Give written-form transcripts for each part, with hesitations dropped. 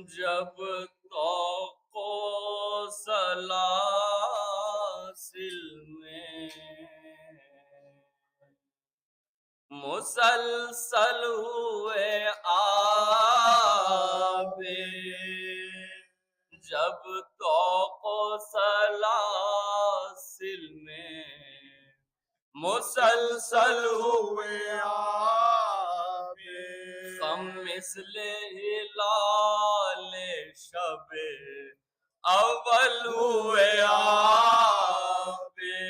جب طوق و سلاسل میں مسلسل ہوئے آبے، جب طوق و سلاسل میں مسلسل ہوئے آبے، ہم مثل ہلال شب اول ہوئے آبے،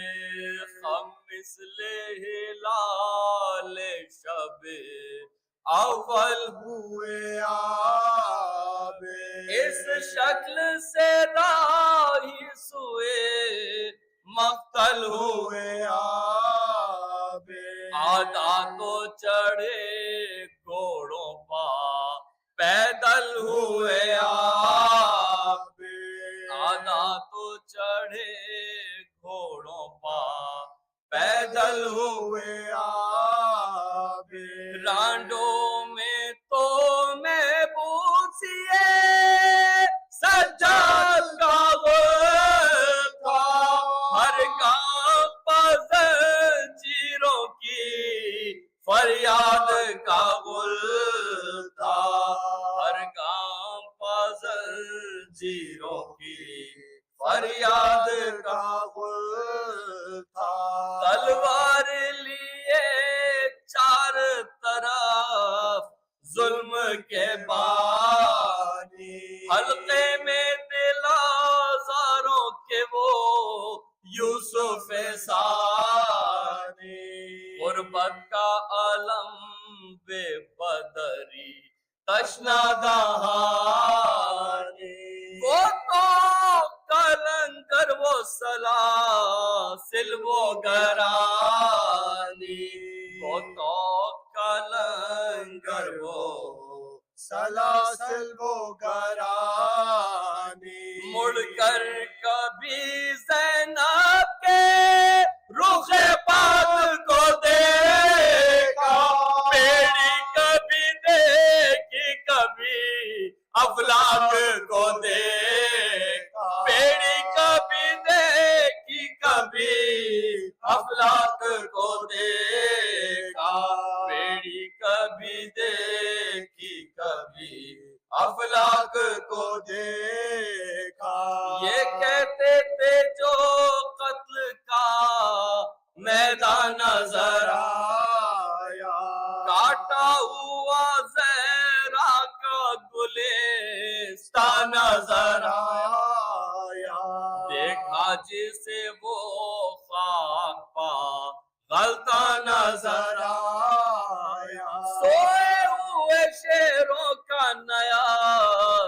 ہم مثل ہلال شب اول ہوئے آبے، اس شکل سے راہی سوئے مقتل ہوئے آبے، آدھا تو چڑھے گھوڑوں پا پیدل ہوئے آبے، آدھا تو چڑھے گھوڑوں پا پیدل ہوئے آبے، رانڈوں میں تو محبوسیے سجاد کا غل تھا، ہر گام پر زنجیروں کی فریاد کا غل تھا، ہر گام پر زنجیروں کی فریاد کا غل تھا، تلوار لیے چار طرف ظلم کے بانی، حلقے میں دل آزاروں کے وہ یوسف ثانی، غربت کا علم بے قدری تشنا دہانی، وہ تو کلنگر وہ سلاسل وہ گرانی، وہ تو کلنگر وہ سلاسل وہ گرانی، مڑ کر کبھی زینب کے رخ پاک کو دیکھا، بیڑی کبھی دیکھی کبھی افلاک کو دیکھا، بیڑی کبھی دیکھی کبھی افلاک کو دیکھا، بیڑی کبھی دیکھی کبھی افلاک کو دیکھا، یہ کہتے تھے جو قتل کا میدان نظر آیا، کاٹا ہوا زہرا کا گلستان نظر آیا، دیکھا جسے وہ خاک پا غلطہ نظر آیا، سوئے ہوئے شیروں کا نیا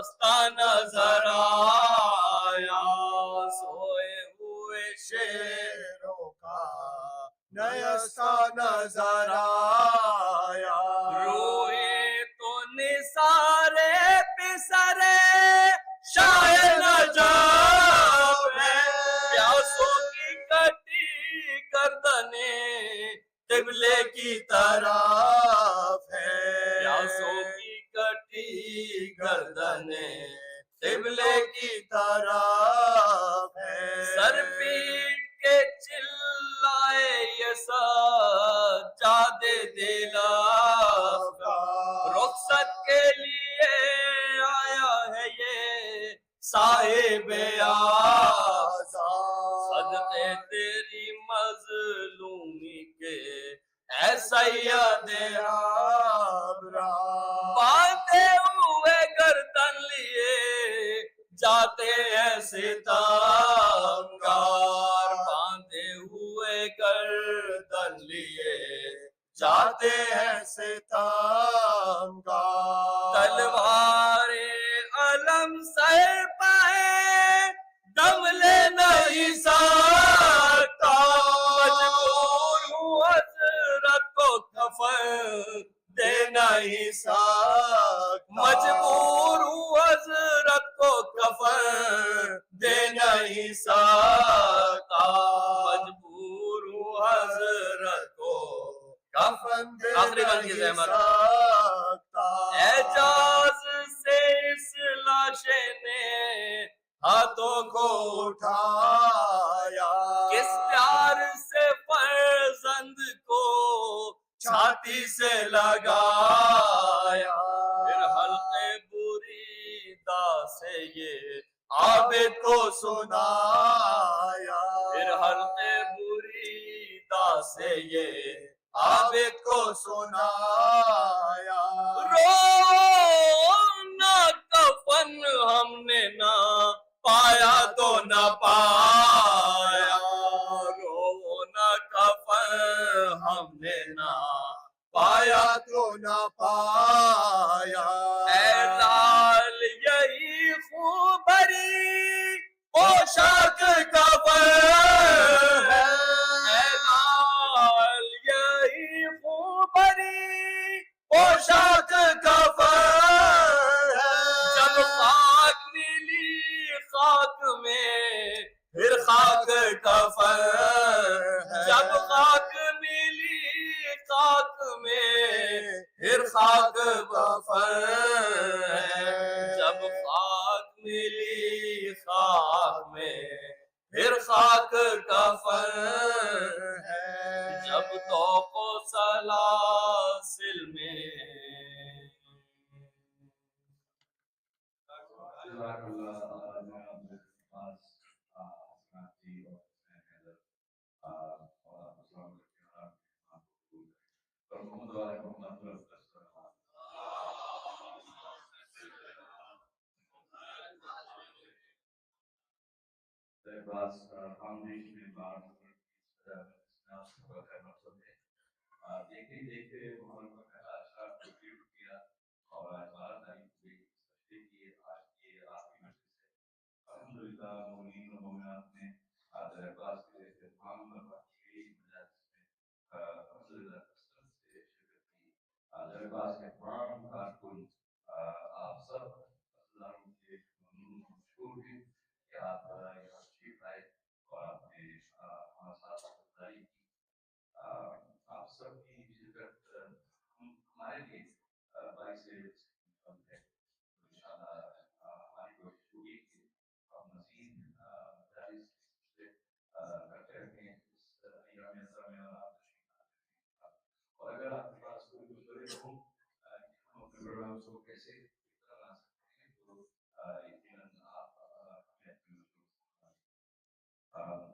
ستان نظر آیا، سوئے ہوئے شیروں کا نیا ستان نظر آیا، روئے تو نثارے پسرے شاہ نجف ہے، پیاسوں کی کٹی گردنیں قبلے کی طرف ہے، پیاسوں کی کٹی گردنیں قبلے کی طرف ہے، سر پیٹ کے چلائے یہ سجاد دل افگار، رخصت کے لیے آیا ہے یہ صاحب آزاد، صدقے تیری مظلومی کے اے سید ابرار، باندھے ہوئے گردن لیے جاتے ہیں ستمگار، باندھے ہوئے گردن لیے جاتے ہیں ستمگار، تلوار علم سر پائے دم لے نہیں سکتا، مجبور ہوں حضرت کو کفن دے نہیں سکتا، مجبور ہوں حضرت کو کفن دے نہیں سکتا، مجبور ہوں حضرت کو کفن دے نہیں سکتا، اعجاز سے اسلام ہاتھوں کو اٹھایا، کس پیار سے فرزند کو چھاتی سے لگایا، پھر حلقے بریدہ سے یہ عابد کو سنایا، پھر حلقے بریدہ سے یہ عابد کو سنایا، رونا کفن ہم نے نہ پایا تو نہ پایا، رونا کفن ہم نے نہ پایا تو نہ پایا، اے لال یہی خوبری پوشاک کفن ہے، اے لال یہی خوبری پوشاک کفن ہے، جب خاک ملی خاک میں پھر خاک کفن ہے، جب خاک ملی خاک میں پھر خاک کفن ہے، جب خاک ملی خاک میں پھر خاک کفن ہے، جب توق و سلاسل میں جزاک اللہ دیکھتے دیکھتے محرم کا پہلا اشرا کمپلیٹ ہو گیا اور آج 12 تاریخ ہوئی سجدے کی آج کی رات کی مجلس ہے۔ الحمدللہ مومنین و مومنات نے آج عباس کے اہتمام اور باقی مجالس میں الحمدللہ کثرت سے شرکت کی۔ آج عباس کے تمام کارکن آپ سب ہزاروں کے مشکور ہیں کہ آپ یہاں تشریف لائے اور آپ نے ہمارے ساتھ خریداری کی۔ آپ سب کی شرکت ہمارے لیے باعث ہے، انشاءاللہ ہماری کوشش ہوگی کہ ہم مزید مجالس کرتے رہیں اس ایام اثر میں اور آپ تشریف لاتے رہیں۔ اور اگر آپ کے پاس کوئی مشورے ہوں کہ ہم اپنے پروگرامس کو کیسے بہتر بنا سکتے ہیں تو یقیناً آپ ہمیں اپنے مشورے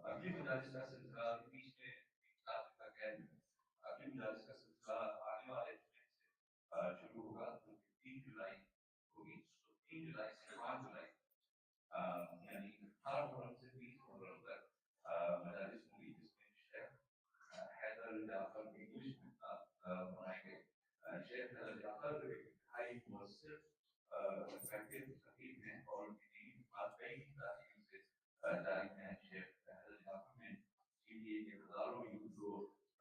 اگلی مجالس کا سلسلہ بیچ میں کا قید ہے۔ اگلی مجالس کا سلسلہ آنے والے ہفتے سے شروع ہوگا، جو کہ 3 جولائی ہوگی۔ تو 3 جولائی سے 5 جولائی یعنی 18 محرم سے 20 محرم تک مجالس ہوں گی، جس میں شیخ حیدر جعفر کے انگلش میں بنائے گئے۔ شیخ حیدر جعفر انتہائی مؤثر خطیب ہیں اور ان کی دینی بات کئی تعلیم سے جاری ہیں۔ شیخ حیدر جعفر نے لیے کہ ہزاروں یوتھ کو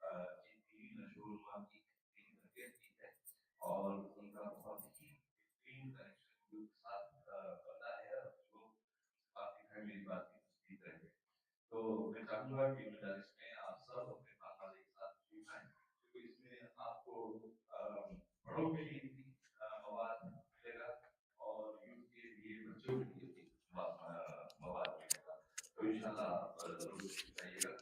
دینی نشو و نما کی دینی تربیت کی ہے اور ان کا بہت ہی بہترین کنیکشن یوتھ کے ساتھ بنتا ہے اور جو کافی ہے میری بات کی تصدیق رہے۔ تو میں چاہوں گا کہ مجالس میں آپ سب اپنے خاندان کے ساتھ تشریف لائیں، کیونکہ اس میں آپ کو بڑوں کے لیے بھی مواد ملے گا اور یوتھ کے لیے بچوں کے لیے بھی مواد ملے گا۔ تو انشاءاللہ آپ ضرور تشریف لائیے گا۔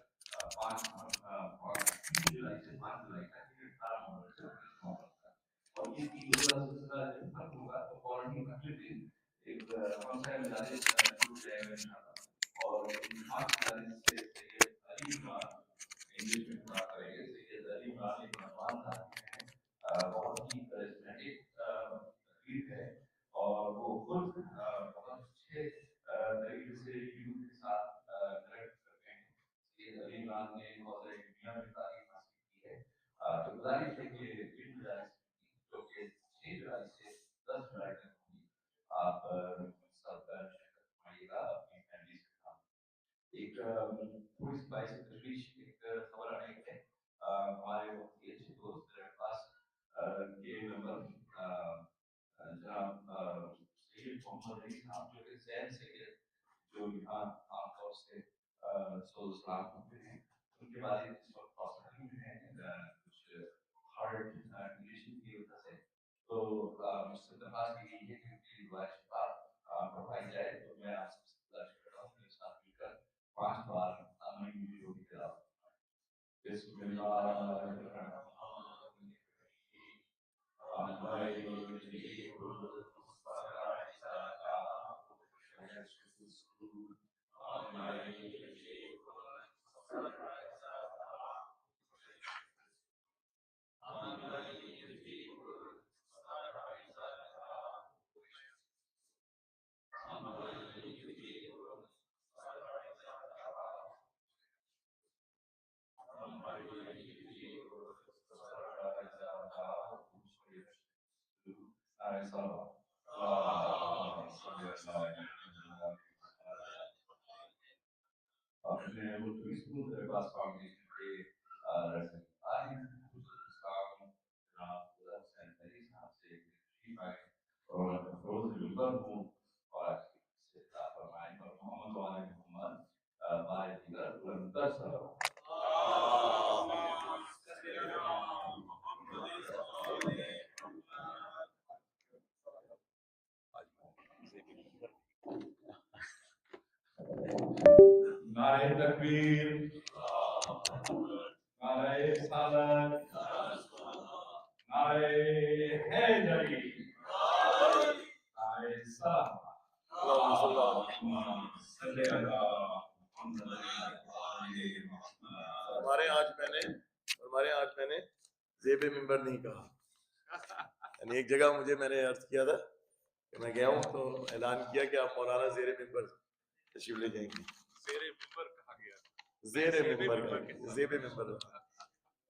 3 جولائی سے 5 جولائی تک 18 محرم سے 20 محرم تک، اور یہ 3 روزہ سلسلہ جب ختم ہوگا تو فوراً ہی اگلے دن ایک ہمسائے مجالس شروع جائے گا انشاءاللہ، اور ان 5 مجالس سے سید علی عمران انگلش میں بات کریں گے۔ سید علی عمران ایک نوجوان آدمی ہیں، بہت ہی کرسمیٹک تقریر ہے اور وہ خود بہت اچھے طریقے سے یوتھ کے ساتھ کنیکٹ کرتے ہیں۔ سید علی عمران نے حوضہ دنیا میں تعلیم حاصل کی ہے۔ تو گزارش ہے کہ ان مجالس جو کہ 6 جولائی سے 10 جولائی تک ہوگی، آپ سب شرکت فرمائیے گا اپنی فیملی کے ساتھ۔ ایک تھوڑی سی باعث تشویش ایک خبر آئی ہے، ہمارے بہت ہی اچھے دوست پاس کے ممبر جناب سید محمد علی صاحب جو کہ زین سید جو یہاں عام طور سے سلام ہوتے ہیں، ان کے والد اس وقت ہاسپٹل میں ہیں کچھ ہارٹ کنڈیشن کی وجہ سے۔ تو مجھ سے درخواست کی گئی ہے کہ ان کی دعا شفا کروائی جائے، تو میں آپ سے نعرہ تکبیر، نعرہ رسالت، نعرہ حیدری، نعرہ صلاح، صلی اللہ ہمارے آج میں نے زیب ممبر نہیں کہا. یعنی ایک جگہ میں نے عرض کیا تھا کہ میں گیا ہوں تو اعلان کیا کہ آپ مولانا زیر ممبر تشریف لے جائیں گے. زیر ممبر کہا گیا، زیر ممبر، زیب ممبر.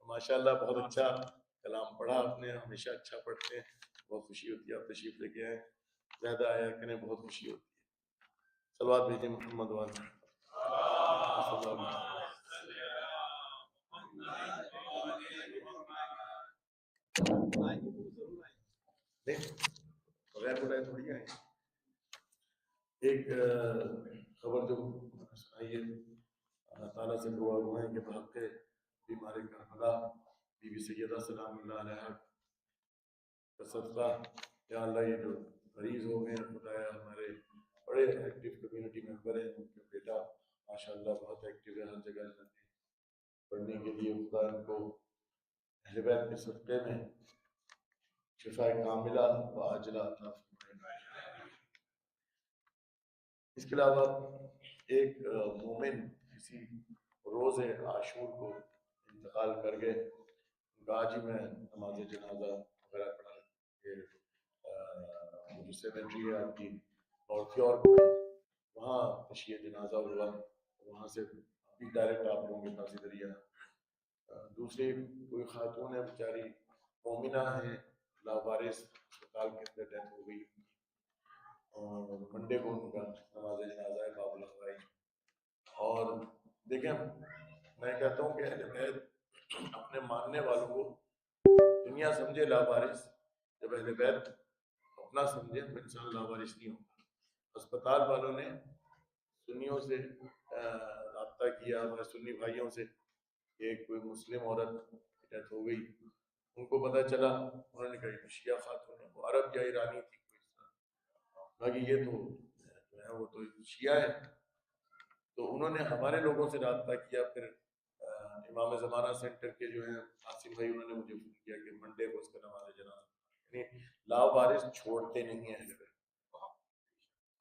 ماشاءاللہ بہت اچھا کلام پڑھا آپ نے، ہمیشہ اچھا پڑھتے ہیں، بہت خوشی ہوتی ہے آپ تشریف لے کے آئے. زیادہ آیا کریں، بہت خوشی ہوتی ہے. صلوات بھیجیں محمد والے. بغیر بلائے تھوڑی آئیں. ایک خبر جو سنائیے، اللہ تعالیٰ سے دعا ہے کہ بحق بیمار کربلا بی بی سیدہ سلام اللہ علیہ کا صدقہ، یا اللہ یہ جو مریض ہو گئے ہیں خدایا، ہمارے بڑے ایکٹیو کمیونٹی ممبر ہیں، ان کے بیٹا ماشاءاللہ بہت ایکٹیو ہے، ہر جگہ جاتے ہیں پڑھنے کے لیے. خدا ان کو اہل بیت کے صدقے میں شفا کاملہ و عاجلہ عطا فرمائے. اس کے علاوہ ایک مومن کسی روز عاشور کو انتقال کر گئے. آج ہی میں نماز جنازہ وغیرہ پڑھا کہ جو سیمیٹری ہے آپ کی نارتھ یارک میں، وہاں تشییع جنازہ ہوا. وہاں سے ابھی ڈائریکٹ آپ لوگوں کے پاس ادھر ہی آیا. دوسری کوئی خاتون ہے بیچاری مومنہ ہیں، لاوارث، اسپتال کے اندر ڈیتھ ہو گئی، اور منڈے کو ان کا نماز جنازہ ہے باب الغوائی. اور دیکھیں میں کہتا ہوں کہ اہل بیت اپنے ماننے والوں کو دنیا سمجھے لاوارث، جب اہل بیت اپنا سمجھے تو انسان لاوارث نہیں ہوتا. اسپتال والوں نے سنیوں سے رابطہ کیا، ہمارے سنی بھائیوں سے، کہ کوئی مسلم عورت ڈیتھ ہو گئی. ان کو پتہ چلا، انہوں نے کہا شیعہ خاتون ہے، وہ عرب یا ایرانی تھی کوئی اس طرح، باقی یہ تو جو ہے وہ تو شیعہ ہے. تو انہوں نے ہمارے لوگوں سے رابطہ کیا. پھر امام زمانہ سینٹر کے جو ہیں عاصم بھائی، انہوں نے مجھے فون کیا کہ منڈے کو اس کا نماز جنازہ. یعنی لاوارث چھوڑتے نہیں ہیں اہل بیت،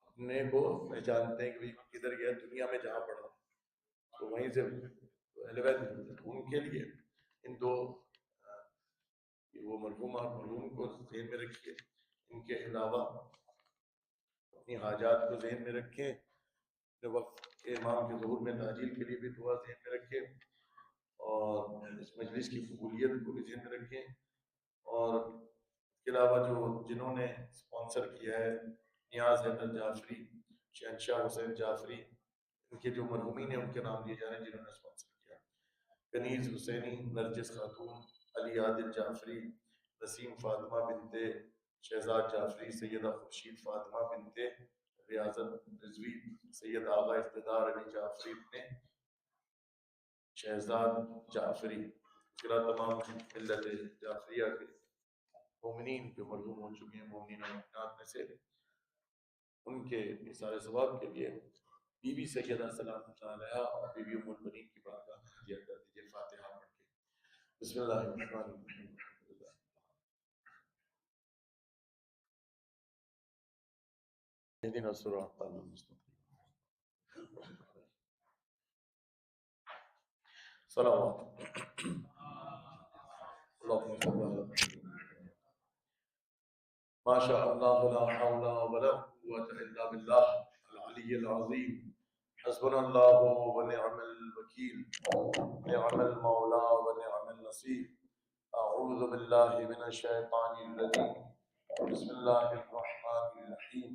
اپنے کو پہچانتے ہیں کہ کدھر گیا دنیا میں، جہاں پڑھا تو وہیں سے اہل بیت. ان کے لیے ان دو وہ مرحوم کو ذہن میں رکھیے. ان کے علاوہ اپنی حاجات کو ذہن میں رکھیں. وقت کے امام کے ظہور میں تعجیل کے لیے بھی دعا ذہن میں رکھیں، اور اس مجلس کی قبولیت کو بھی ذہن میں رکھیں. اور اس کے علاوہ جنہوں نے اسپانسر کیا ہے، نیاز حیدر جعفری، شہنشاہ حسین جعفری، ان کے جو مرحومین ہیں ان کے نام لیے جا رہے ہیں جنہوں نے اسپانسر کیا. کنیز حسینی، نرجس خاتون، علی عادل جعفری، نسیم فاطمہ بنت شہزاد جعفری، سیدہ خورشید فاطمہ بنت ریاضت رضوی، سید آغا اقتدار علی جعفری ابن شہزاد جعفری. اس کے بعد تمام ملت جعفریہ کے مومنین جو مرحوم ہو چکے ہیں، مومنین اور مومنات میں سے، ان کے اثار ثواب کے لیے بی بی سیدہ سلام اللہ علیہا اور بی بی ام المؤمنین کی بارگاہ میں ہدیہ کر دیجیے. فاتحہ پڑھ کے. بسم اللہ الرحمن الرحیم. اهدنا الصراط المستقيم. صلوات اللهم صل على محمد. ما شاء الله لا حول ولا قوة إلا بالله العلي العظيم. حسبنا الله ونعم الوكيل، نعم المولى ونعم النصير. أعوذ بالله من الشيطان الرجيم. بسم الله الرحمن الرحيم.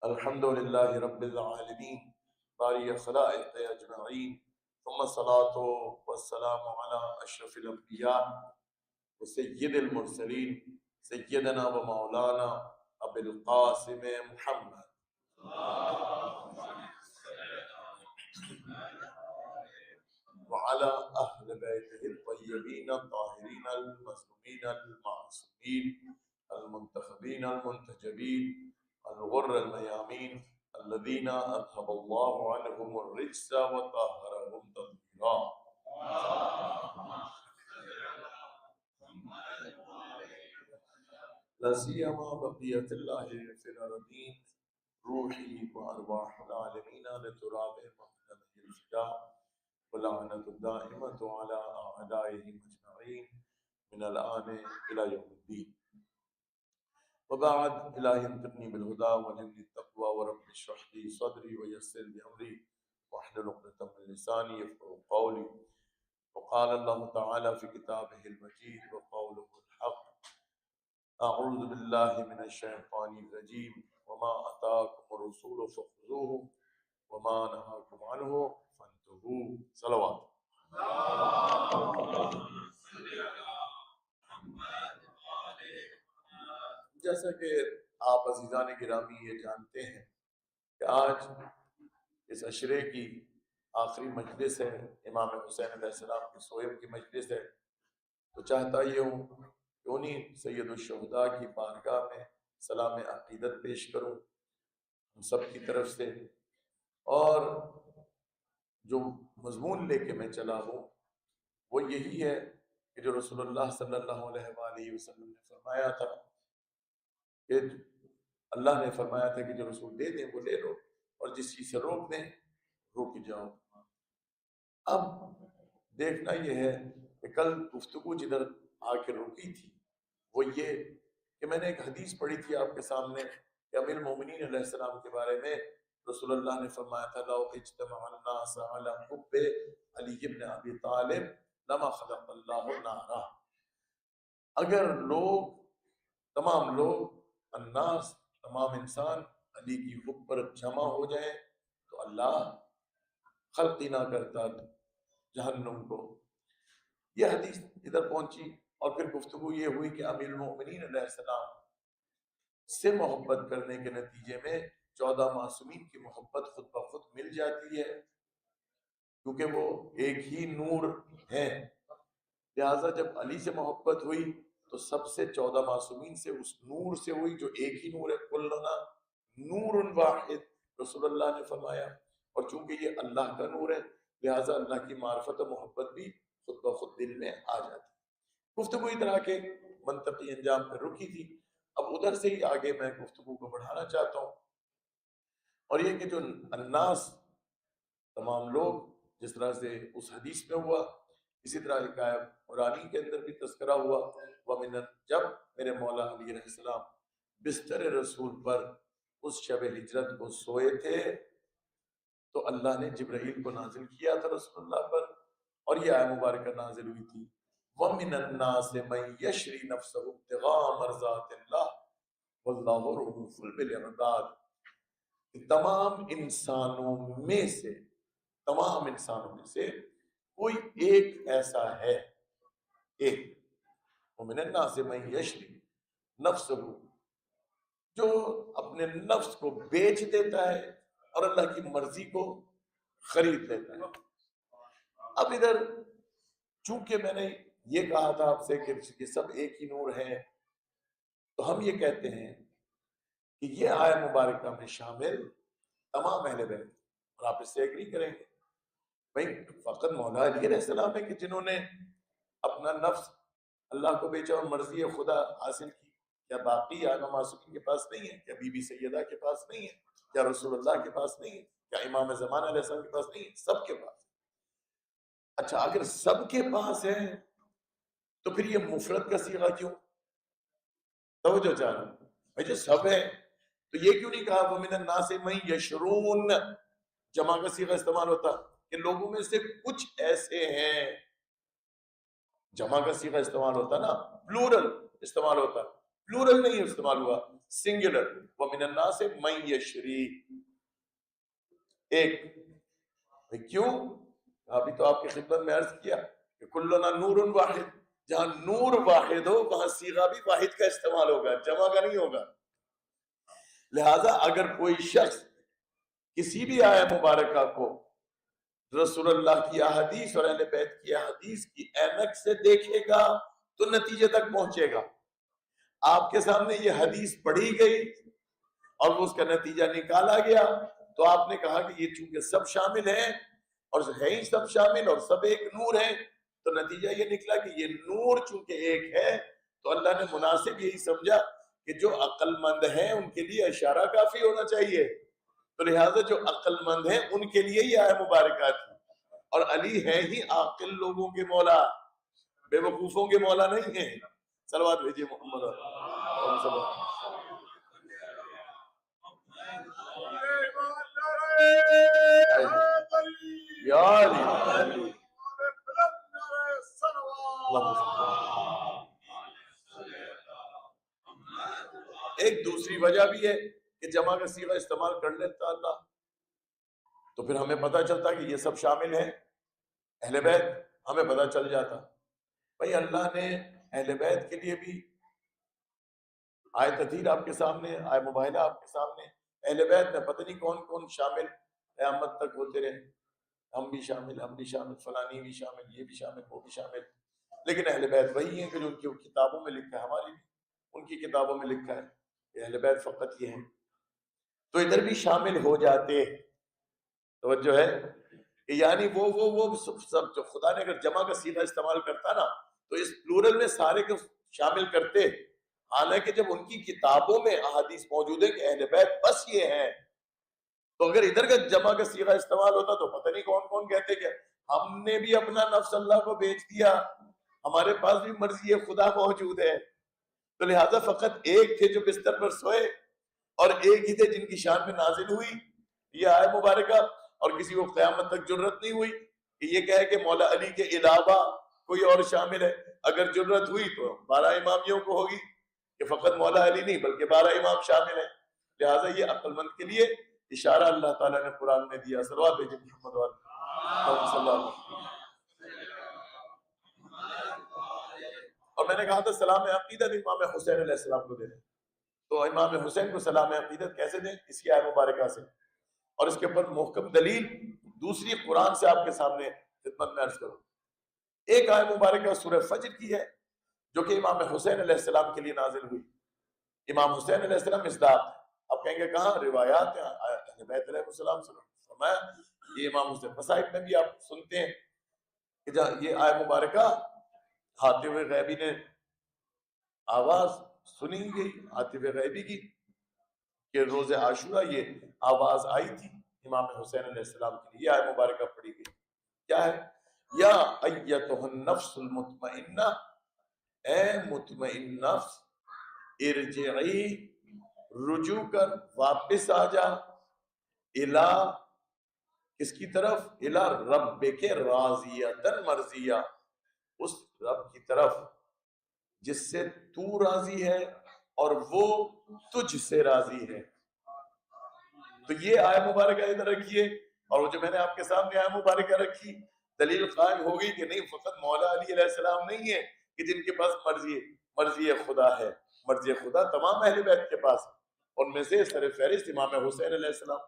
الحمد لله رب العالمين بارئ الخلائق أجمعين، ثم الصلاة والسلام على أشرف الأنبياء وسيد المرسلين سيدنا ومولانا أبي القاسم محمد وعلى أهل بيته الطيبين الطاهرين المظلومين المعصومين المنتخبين المنتجبين الغر الميامين الذين أذهب الله عنهم الرجس وطهرهم تطهيرا. لا سيما بقية الله في الأرضين روحي وأرواح العالمين لتراب مقدمه الفداء واللعنة الدائمة على أعدائهم أجمعين من الآن إلى يوم الدين. وبعد، إلهي انطقني بالهدى والهمني التقوى ورب اشرح لي صدري ويسر لي أمري واحلل عقدة من لساني يفقهوا قولي. وقال الله تعالى في كتابه المجيد وقوله الحق: أعوذ بالله من الشيطان الرجيم وما أتاكم الرسول فخذوه وما نهاكم عنه فانتهوا. صلوات. جیسا کہ آپ عزیزان گرامی یہ جانتے ہیں کہ آج اس عشرے کی آخری مجلس ہے، امام حسین علیہ السلام کی سوئم کی مجلس ہے، تو چاہتا یہ ہوں کہ انہیں سید الشہداء کی بارگاہ میں سلام عقیدت پیش کروں ہم سب کی طرف سے، اور جو مضمون لے کے میں چلا ہوں وہ یہی ہے کہ جو رسول اللہ صلی اللہ علیہ وآلہ وسلم نے فرمایا تھا کہ اللہ نے فرمایا تھا کہ جو رسول دے دیں وہ لے لو، اور جس چیز سے روک دیں رک جاؤ. اب دیکھنا یہ ہے کہ کل گفتگو جدھر آ کے رکی تھی وہ یہ کہ میں نے ایک حدیث پڑھی تھی آپ کے سامنے کہ امیر المومنین علیہ السلام کے بارے میں رسول اللہ نے فرمایا تھا: لو اجتمع الناس علی حب علی بن ابی طالب لما خلق اللہ نارا. اگر تمام لوگ الناس تمام انسان علی کی حب پر جمع ہو جائیں تو اللہ خلق ہی نہ کرتا جہنم کو. یہ حدیث ادھر پہنچی اور پھر گفتگو یہ ہوئی کہ امیر المومنین علیہ السلام سے محبت کرنے کے نتیجے میں 14 معصومین کی محبت خود بخود مل جاتی ہے، کیونکہ وہ ایک ہی نور ہیں. لہٰذا جب علی سے محبت ہوئی تو سب سے 14 معصومین سے اس نور سے ہوئی جو ایک ہی نور ہے. کلنا نور واحد رسول اللہ نے فرمایا، اور چونکہ یہ اللہ کا نور ہے لہٰذا اللہ کی معرفت و محبت بھی خود بخود دل میں آ جاتی. گفتگو ادھر آ کے منطقی انجام پر رکی تھی. اب ادھر سے ہی آگے میں گفتگو کو بڑھانا چاہتا ہوں، اور یہ کہ جو الناس تمام لوگ جس طرح سے اس حدیث میں ہوا، اسی طرح ایک آیت قرآنی کے اندر بھی تذکرہ ہوا. جب میرے مولا علی علیہ السلام بستر رسول پر اس شب ہجرت کو سوئے تھے تو اللہ نے جبرائیل کو نازل کیا تھا رسول اللہ پر، اور یہ آیت مبارکہ نازل ہوئی تھی: وَمِنَ النَّاسِ مَن يَشْرِي نَفْسَهُ ابْتِغَاءَ مَرْضَاتِ اللَّهِ وَاللَّهُ رَءُوفٌ بِالْعِبَادِ. تمام انسانوں میں سے کوئی ایک ایسا ہے، ایک وَمِنَ النَّاسِ مَن يَشْرِي نَفْسَهُ، جو اپنے نفس کو بیچ دیتا ہے اور اللہ کی مرضی کو خرید لیتا ہے. اب ادھر چونکہ میں نے یہ کہا تھا آپ سے کہ یہ سب ایک ہی نور ہیں، تو ہم یہ کہتے ہیں کہ یہ آیت مبارکہ میں شامل تمام اہل بیت، اور آپ اس سے ایگری کریں گے بھائی فقط مولا علی علیہ السلام ہے کہ جنہوں نے اپنا نفس اللہ کو بیچا اور مرضی خدا حاصل کی؟ کیا باقی آئمہ معصومین کے پاس نہیں ہے؟ کیا بی بی سیدہ کے پاس نہیں ہے؟ کیا رسول اللہ کے پاس نہیں ہے؟ کیا امام زمان علیہ السلام کے پاس نہیں ہے؟ سب کے پاس. اچھا اگر سب کے پاس ہے تو پھر یہ مفرد کا صیغہ کیوں؟ توجہ چاہنا بھائی جو سب ہے تو یہ کیوں نہیں کہا وَمِنَ النَّاسِ مَن يَشْرُونَ؟ جمع کا صیغہ استعمال ہوتا کہ لوگوں میں سے کچھ ایسے ہیں. جمع کا صیغہ استعمال ہوتا نا، پلورل استعمال ہوتا، پلورل نہیں استعمال ہوا، سنگولر. وَمِنَ النَّاسِ مَن يَشْرِي، ایک. کیوں؟ ابھی تو آپ کی خدمت میں عرض کیا کہ کلنا نور واحد، جہاں نور واحد ہو وہاں صیغہ بھی واحد کا استعمال ہوگا، جمع کا نہیں ہوگا. لہذا اگر کوئی شخص کسی بھی آیہ مبارکہ کو رسول اللہ کی احادیث اور اہل بیت کی احادیث کی اینک سے دیکھے گا تو نتیجے تک پہنچے گا. آپ کے سامنے یہ حدیث پڑھی گئی اور اس کا نتیجہ نکالا گیا تو آپ نے کہا کہ یہ چونکہ سب شامل ہیں اور ہے ہی سب شامل اور سب ایک نور ہیں، تو نتیجہ یہ نکلا کہ یہ نور چونکہ ایک ہے تو اللہ نے مناسب یہی سمجھا کہ جو عقل مند ہیں ان کے لیے اشارہ کافی ہونا چاہیے، تو لہٰذا جو عقل مند ہیں ان کے لیے یہ آیہ مبارکہ تھی. اور علی ہے ہی عاقل لوگوں کے مولا، بے وقوفوں کے مولا نہیں ہیں. صلوات بھیجیے محمد یا علی. ایک دوسری وجہ بھی ہے کہ جمع کا صیغہ استعمال کر لیتا اللہ تو پھر ہمیں پتہ چلتا کہ یہ سب شامل ہیں. اہل بیت ہمیں پتہ چل جاتا. بھائی اللہ نے اہل بیت کے لیے بھی آئے تطہیر آپ کے سامنے، آئے مباہلہ آپ کے سامنے. اہل بیت میں پتہ نہیں کون کون شامل قیامت تک ہوتے رہے، ہم بھی شامل، فلانی بھی شامل، یہ بھی شامل، وہ بھی شامل. لیکن اہل بیت وہی ہیں کہ جو ان کی کتابوں میں لکھا ہے، ہماری بھی ان کی کتابوں میں لکھا ہے کہ اہل بیت فقط یہ ہیں. تو ادھر بھی شامل ہو جاتے. توجہ ہے کہ یعنی وہ سب جو خدا نے اگر جمع کا صیغہ استعمال کرتا نا تو اس پلورل میں سارے کو شامل کرتے. حالانکہ جب ان کی کتابوں میں احادیث موجود ہے کہ اہل بیت بس یہ ہیں، تو اگر ادھر کا جمع کا صیغہ استعمال ہوتا تو پتہ نہیں کون کون کہتے کہ ہم نے بھی اپنا نفس اللہ کو بیچ دیا، ہمارے پاس بھی مرضی خدا موجود ہے. تو لہٰذا فقط ایک تھے جو بستر پر سوئے اور ایک ہی تھے جن کی شان میں نازل ہوئی یہ آیہ مبارکہ، اور کسی کو قیامت تک جرت نہیں ہوئی کہ یہ کہے کہ مولا علی کے علاوہ کوئی اور شامل ہے. اگر جرت ہوئی تو 12 امامیوں کو ہوگی کہ فقط مولا علی نہیں بلکہ 12 امام شامل ہیں. لہٰذا یہ عقل مند کے لیے اشارہ اللہ تعالیٰ نے قرآن میں دیا. صلوات بھیجیں محمد صلی اللہ علیہ وسلم. اور میں نے کہا تھا سلام عقیدت امام حسین علیہ السلام کو دے دیں، تو امام حسین کو سلام عقیدت کیسے دیں؟ اس کی آیہ مبارکہ سے. اور اس کے اوپر محکم دلیل دوسری قرآن سے آپ کے سامنے خدمت میں عرض کروں. ایک آیہ مبارکہ سورہ فجر کی ہے جو کہ امام حسین علیہ السلام کے لیے نازل ہوئی. امام حسین علیہ السلام مصداق. آپ کہیں گے کہاں؟ روایات ہیں اہل بیت علیہ السلام سے فرمایا. یہ امام حسین مصائب میں بھی آپ سنتے ہیں کہ جہاں یہ آیہ مبارکہ حاتم غیبی نے آواز سنی گئی، حاتم غیبی کی، کہ روز عاشورہ یہ آواز آئی تھی امام حسین علیہ السلام کے لیے. یہ آیہ مبارکہ پڑھی گئی. کیا ہے؟ یا ایتھا النفس المطمئنہ، اے مطمئن نفس، ارجعی، رجوع کر، واپس آ جا، الا، کس کی طرف؟ الا ربک راضیۃ مرضیہ، اس رب کی طرف جس سے تو راضی ہے اور وہ تجھ سے راضی ہے. تو یہ آیہ مبارکہ ادھر رکھیے، اور وہ جو میں نے آپ کے سامنے آیہ مبارکہ رکھی دلیل قائم ہو گئی کہ نہیں فقط مولا علی علیہ السلام نہیں ہے کہ جن کے پاس مرضی خدا ہے. مرضی خدا تمام اہل بیت کے پاس، ان میں سے سر فہرست امام حسین علیہ السلام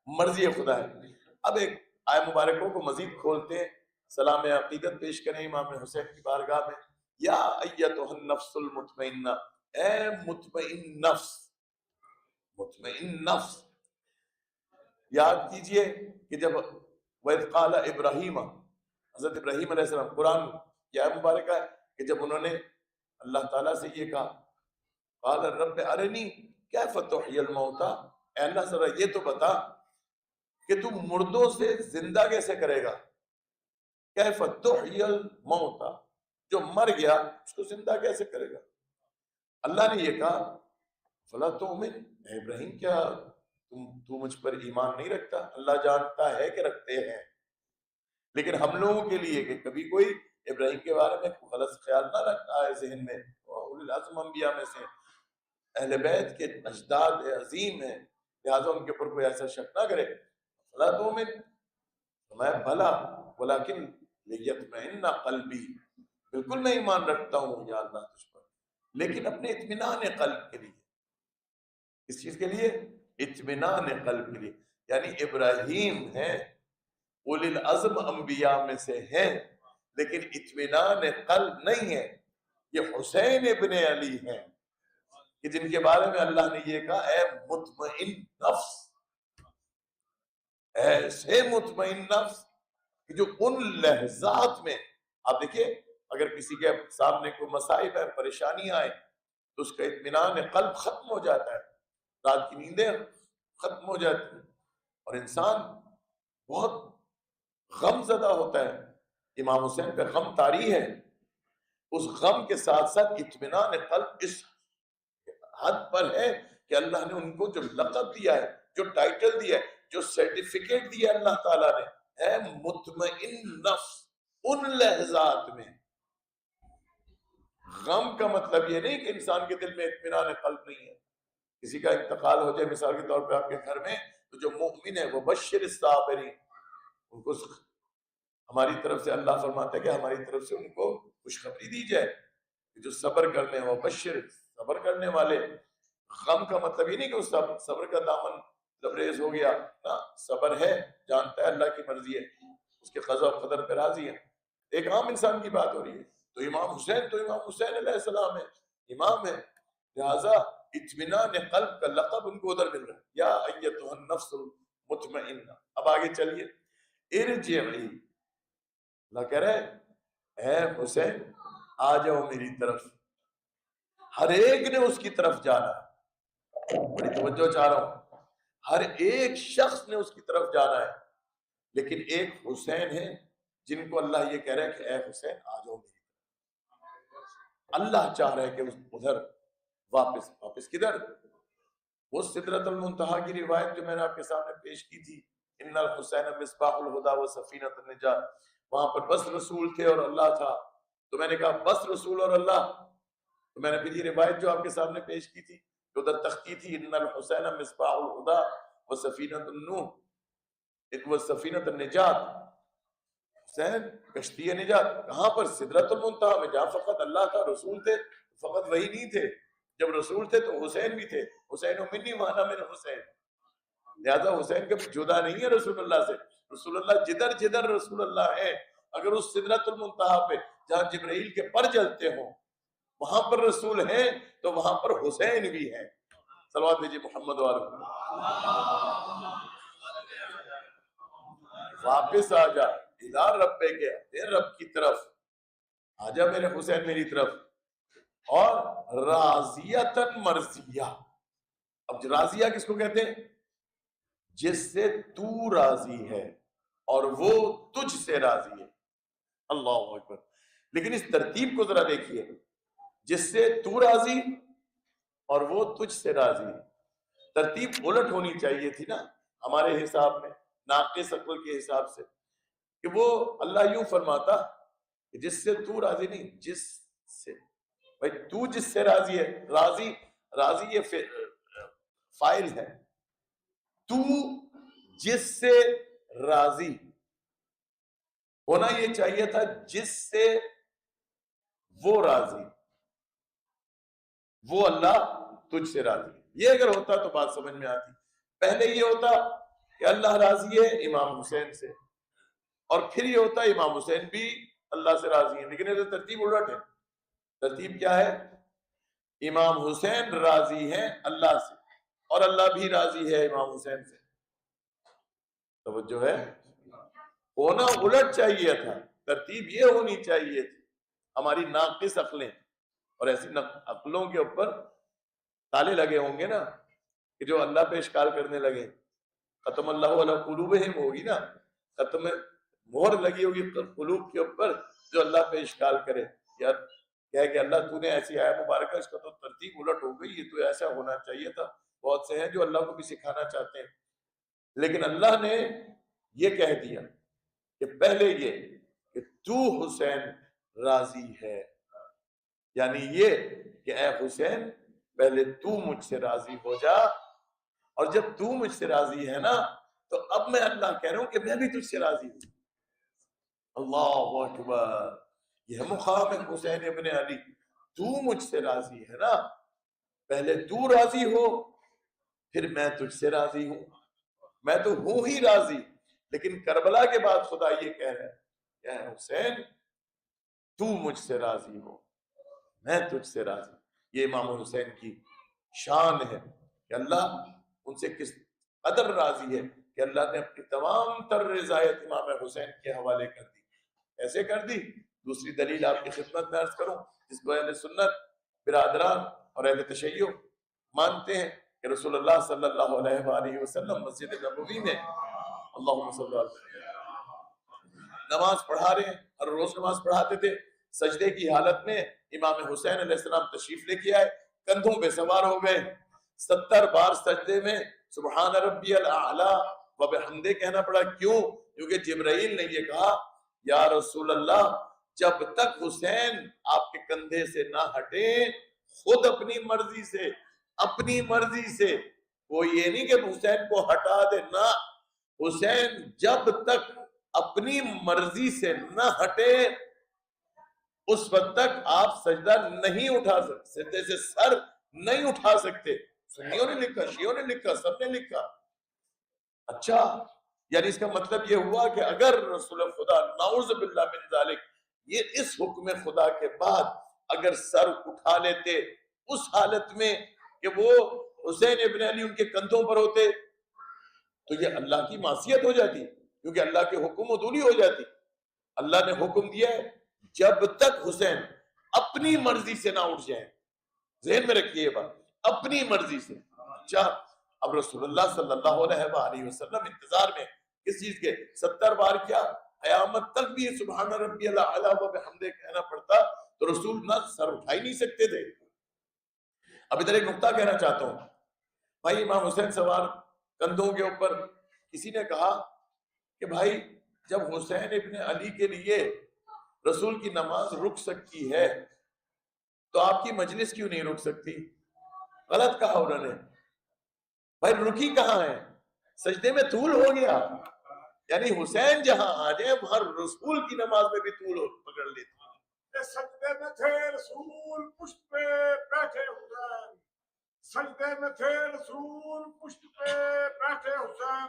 مرضی خدا ہے. اب ایک آیہ مبارکوں کو مزید کھولتے ہیں، سلام عقیدت پیش کریں امام حسین کی بارگاہ میں. یا ایتھا النفس المطمئنہ، اے مطمئن نفس. مطمئن نفس یاد کیجئے کہ جب وَإِذْ قَالَ إِبْرَاهِيمَ، حضرت ابراہیم علیہ السلام، قرآن کی آیت مبارکہ ہے کہ جب انہوں نے اللہ تعالیٰ سے یہ کہا، قَالَ رَبِّ أَرِنِي كَيْفَ تُحْيِي الْمَوْتَى، اے اللہ ذرا یہ تو بتا کہ تو مردوں سے زندہ کیسے کرے گا، كَيْفَ تُحْيِي الْمَوْتَى، جو مر گیا اس کو زندہ کیسے کرے گا۔ اللہ نے یہ کہا فلا تؤمن، اے ابراہیم کیا تو مجھ پر ایمان نہیں رکھتا؟ اللہ جانتا ہے کہ رکھتے ہیں، لیکن ہم لوگوں کے لیے کہ کبھی کوئی ابراہیم کے بارے میں غلط خیال نہ رکھتا ہے ذہن میں، اولو العزم انبیاء میں سے اہل بیت کے اجداد عظیم ہیں، لہٰذا ان کے اوپر کوئی ایسا شک نہ کرے۔ فلا تؤمن، میں بھلا ولیکن لیطمئن قلبی، بالکل میں ایمان رکھتا ہوں یا اللہ تجھ پر، لیکن اپنے اطمینان قلب کے لیے۔ اس چیز کے لیے اطمینان قلب کے لیے، یعنی ابراہیم ہیں اولی العزم انبیاء میں سے ہیں، لیکن اطمینان قلب نہیں ہے۔ یہ حسین ابن علی ہیں کہ جن کے بارے میں اللہ نے یہ کہا اے مطمئن نفس، ایسے مطمئن نفس کہ جو ان لحظات میں، آپ دیکھیں اگر کسی کے سامنے کوئی مصائب ہے، پریشانی آئے تو اس کا اطمینان قلب ختم ہو جاتا ہے، رات کی نیندیں ختم ہو جاتی ہیں اور انسان بہت غم زدہ ہوتا ہے۔ امام حسین پہ غم طاری ہے، اس غم کے ساتھ ساتھ اطمینان قلب اس حد پر ہے کہ اللہ نے ان کو جو لقب دیا ہے، جو ٹائٹل دیا ہے، جو سرٹیفکیٹ دیا اللہ تعالیٰ نے، ہے مطمئن نفس۔ ان لحظات میں غم کا مطلب یہ نہیں کہ انسان کے دل میں اطمینان قلب نہیں ہے۔ کسی کا انتقال ہو جائے مثال کے طور پہ آپ کے گھر میں، تو جو مومن ہے وہ بشر الصابرین، ان کو ہماری طرف سے اللہ فرماتا ہے کہ ہماری طرف سے ان کو خوشخبری دی جائے کہ جو صبر کرنے وہ بشر، صبر کرنے والے۔ غم کا مطلب یہ نہیں کہ اس صبر کا دامن لبریز ہو گیا، نا، صبر ہے، جانتا ہے اللہ کی مرضی ہے، اس کے قضا و قدر پہ راضی ہے۔ ایک عام انسان کی بات ہو رہی ہے، تو امام حسین علیہ السلام ہے، امام ہے، لہذا اطمینان قلب کا لقب ان کو ادھر مل رہا ہے، یا ایتھا النفس المطمئنہ۔ اب آگے چلیے، ارجعی، اللہ کہہ رہے اے حسین آ جاؤ میری طرف۔ ہر ایک نے اس کی طرف جانا ہے، بڑی توجہ چاہ رہا ہوں، ہر ایک شخص نے اس کی طرف جانا ہے، لیکن ایک حسین ہے جن کو اللہ یہ کہہ رہا ہے کہ اے حسین آ جاؤ میری طرف۔ اللہ چاہ رہا ہے کہ ادھر واپس کدھر؟ وہ سدرۃ المنتہا کی روایت جو میں نے آپ کے سامنے پیش کی تھی، ان الحسین مصباح الہدی و سفینۃ النجات، وہاں پر بس رسول تھے اور اللہ تھا، تو میں نے کہا بس رسول اور اللہ، تو میں نے پھر یہ روایت جو آپ کے سامنے پیش کی تھی جو ادھر تختی تھی، ان الحسین مصباح الہدی و سفینۃ النوح و سفینۃ النجات، حسین کشتی نجات، کہاں پر؟ سدرۃ المنتہا میں، جہاں فقط اللہ کا رسول تھے، فقط وہی نہیں تھے، جب رسول تھے تو حسین بھی تھے، حسین منی وانا من حسین، لہذا حسین کے جدا نہیں ہے رسول اللہ سے۔ رسول اللہ جدھر جدھر رسول اللہ ہے، اگر اس سدرۃ المنتہا پہ جہاں جبرائیل کے پر جلتے ہوں وہاں پر رسول ہیں تو وہاں پر حسین بھی ہیں۔ صلوات بھیجیے محمد وعلیہ۔ واپس آ جا الى ربک، تیرے رب کی طرف آ جا میرے حسین، میری طرف، اور راضیتاً مرضیہ۔ اب راضیہ کس کو کہتے ہیں؟ جس سے تو راضی ہے اور وہ تجھ سے راضی ہے۔ اللہ اکبر۔ لیکن اس ترتیب کو ذرا دیکھیے، جس سے تو راضی اور وہ تجھ سے راضی ہے، ترتیب الٹ ہونی چاہیے تھی نا ہمارے حساب میں، ناقص عقل کے حساب سے، کہ وہ اللہ یوں فرماتا کہ جس سے تو راضی نہیں، جس سے، بھائی تو جس سے راضی ہے، راضی یہ فائل ہے، تو جس سے راضی ہونا یہ چاہیے تھا جس سے وہ راضی، وہ اللہ تجھ سے راضی۔ یہ اگر ہوتا تو بات سمجھ میں آتی۔ پہلے یہ ہوتا کہ اللہ راضی ہے امام حسین سے، اور پھر یہ ہوتا امام حسین بھی اللہ سے راضی ہیں، لیکن یہ تو ترتیب الٹ ہے۔ ترتیب کیا ہے؟ امام حسین راضی ہیں اللہ سے اور اللہ بھی راضی ہے امام حسین سے۔ توجہ ہے؟ ہونا الٹ چاہیے تھا، ترتیب یہ ہونی چاہیے تھی. ہماری ناقص عقلیں اور ایسی عقلوں کے اوپر تالے لگے ہوں گے نا کہ جو اللہ پہ اشکال کرنے لگے. ختم اللہ علی قلوبہم ہوگی نا، ختم مہر لگی ہوگی قلوب کے اوپر جو اللہ پہ اشکال کرے. یار کہے کہ اللہ تو نے ایسی آیا مبارکہ، اس کا تو ترتیب الٹ ہو گئی، یہ تو ایسا ہونا چاہیے تھا. بہت سے ہیں جو اللہ کو بھی سکھانا چاہتے ہیں، لیکن اللہ نے یہ کہہ دیا کہ پہلے یہ کہ تو حسین راضی ہے، یعنی یہ کہ اے حسین پہلے تو مجھ سے راضی ہو جا، اور جب تو مجھ سے راضی ہے نا تو اب میں اللہ کہہ رہا ہوں کہ میں بھی تجھ سے راضی ہوں. اللہ اکبر، یہ مقام ہے حسین ابن علی. تو مجھ سے راضی ہے نا، پہلے تو راضی ہو پھر میں تجھ سے راضی ہوں. میں تو ہوں ہی راضی، لیکن کربلا کے بعد خدا یہ کہہ رہا ہے کہ اے حسین تو مجھ سے راضی ہو میں تجھ سے راضی. یہ امام حسین کی شان ہے کہ اللہ ان سے کس قدر راضی ہے کہ اللہ نے اپنی تمام تر رضایت امام حسین کے حوالے کر دی. ایسے کر دی. دوسری دلیل آپ کی خدمت میں عرض کروں، جس کو اہل سنت برادران اور اہل تشیع مانتے ہیں کہ رسول اللہ صلی اللہ علیہ وآلہ وسلم مسجد نبوی میں اللہم صلی اللہ علیہ وسلم نماز پڑھا رہے ہیں، ہر روز نماز پڑھاتے تھے. سجدے کی حالت میں امام حسین علیہ السلام تشریف لے کے آئے، کندھوں پہ سوار ہو گئے. 70 بار سجدے میں سبحان ربی الاعلی و بحمدہ کہنا پڑا. کیوں؟ کیونکہ جبرائیل نے یہ کہا یا رسول اللہ جب تک حسین آپ کے کندھے سے نہ ہٹے، خود اپنی مرضی سے وہ یہ نہیں کہ حسین کو ہٹا دے، نہ، حسین جب تک اپنی مرضی سے نہ ہٹے اس وقت تک آپ سجدہ نہیں اٹھا سکتے، سجدے سے سر نہیں اٹھا سکتے. سنیوں نے لکھا، شیعوں نے لکھا، سب نے لکھا. اچھا، یعنی اس کا مطلب یہ ہوا کہ اگر رسول خدا نعوذ باللہ من ذالک یہ اس حکم خدا کے بعد اگر سر اٹھا لیتے اس حالت میں کہ وہ حسین ابن علی ان کے کندھوں پر ہوتے تو یہ اللہ کی معصیت ہو جاتی، کیونکہ اللہ کے حکم عدولی ہو جاتی. اللہ نے حکم دیا ہے جب تک حسین اپنی مرضی سے نہ اٹھ جائیں. ذہن میں رکھیے یہ بات، اپنی مرضی سے. اچھا، اب رسول اللہ صلی اللہ علیہ وآلہ وسلم انتظار میں کس چیز کے؟ 70 بار کیا قیامت تک بھی سبحان ربی الاعلی و بحمدہ کہنا پڑتا تو رسول نہ سر اٹھا ہی نہیں سکتے تھے. اب ادھر ایک نقطہ کہنا چاہتا ہوں. بھائی امام حسین سوار کندھوں کے اوپر، کسی نے کہا کہ بھائی جب حسین ابن علی کے لیے رسول کی نماز رک سکتی ہے تو آپ کی مجلس کیوں نہیں رک سکتی؟ غلط کہا انہوں نے. بھائی رکی کہاں ہے؟ سجدے میں طول ہو گیا، یعنی حسین جہاں آ جائے وہاں رسول کی نماز میں بھی طول پکڑ لیتے. سجدے میں تھے رسول پشت پہ بیٹھے حسین، سجدے میں تھے رسول پشت پہ بیٹھے حسین،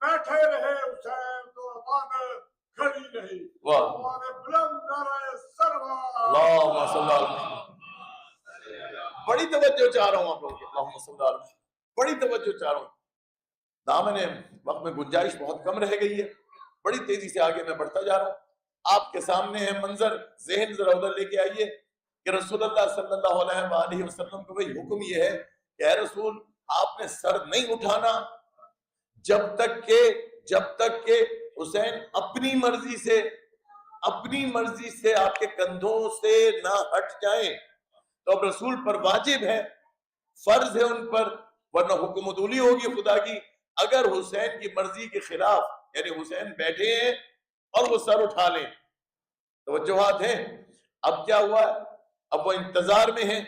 بیٹھے رہے حسین تو عبادت کھڑی نہیں. ہمارے بلند نعرہ سرور اللہم صلی اللہ علیہ وسلم. بڑی توجہ چاہ رہا ہوں آپ لوگ، اللہم صلی اللہ علیہ وسلم، بڑی توجہ چاہ رہا ہوں. دامن وقت میں گنجائش بہت کم رہ گئی ہے، بڑی تیزی سے آگے میں بڑھتا جا رہا ہوں. آپ کے سامنے ہے منظر، ذہن ذرا ادھر لے کے آئیے کہ رسول اللہ صلی اللہ علیہ وآلہ وسلم کو بھئی حکم یہ ہے کہ اے رسول آپ نے سر نہیں اٹھانا جب تک کہ حسین اپنی مرضی سے آپ کے کندھوں سے نہ ہٹ جائیں. تو اب رسول پر واجب ہے، فرض ہے ان پر، ورنہ حکم عدولی ہوگی خدا کی اگر حسین کی مرضی کے خلاف، یعنی حسین بیٹھے ہیں اور وہ سر اٹھا لیں. توجہات ہیں. اب کیا ہوا؟ اب وہ انتظار میں ہیں،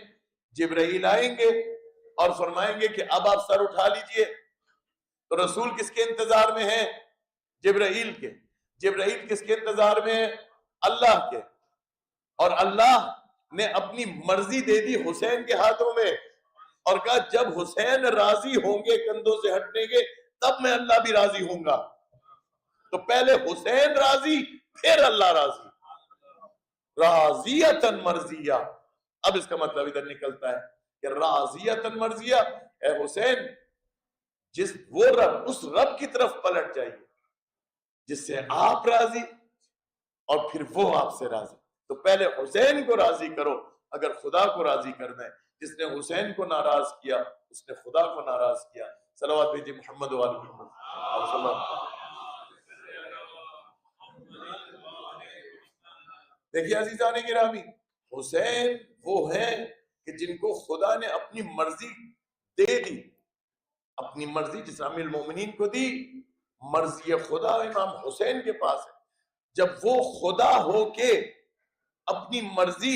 جبرائیل آئیں گے اور فرمائیں گے کہ اب آپ سر اٹھا لیجئے. تو رسول کس کے انتظار میں ہیں؟ جبرائیل کے. جبرائیل کس کے انتظار میں ہیں؟ اللہ کے. اور اللہ نے اپنی مرضی دے دی حسین کے ہاتھوں میں اور کہا جب حسین راضی ہوں گے کندھوں سے ہٹنے کے تب میں اللہ بھی راضی ہوں گا. تو پہلے حسین راضی پھر اللہ راضی. راضیتاً مرضیہ. اب اس کا مطلب ادھر نکلتا ہے کہ راضیتاً مرضیہ، اے حسین وہ رب، اس رب کی طرف پلٹ جائیے جس سے آپ راضی اور پھر وہ آپ سے راضی. تو پہلے حسین کو راضی کرو اگر خدا کو راضی کرنا ہے. جس نے حسین کو ناراض کیا اس نے خدا کو ناراض کیا. صلوات بھیجیے محمد و آل محمد صلی اللہ علیہ وسلم. دیکھیے عزیزان گرامی، حسین وہ ہیں کہ جن کو خدا نے اپنی مرضی دے دی. اپنی مرضی جس امیر المومنین کو دی، مرضی خدا امام حسین کے پاس ہے. جب وہ خدا ہو کے اپنی مرضی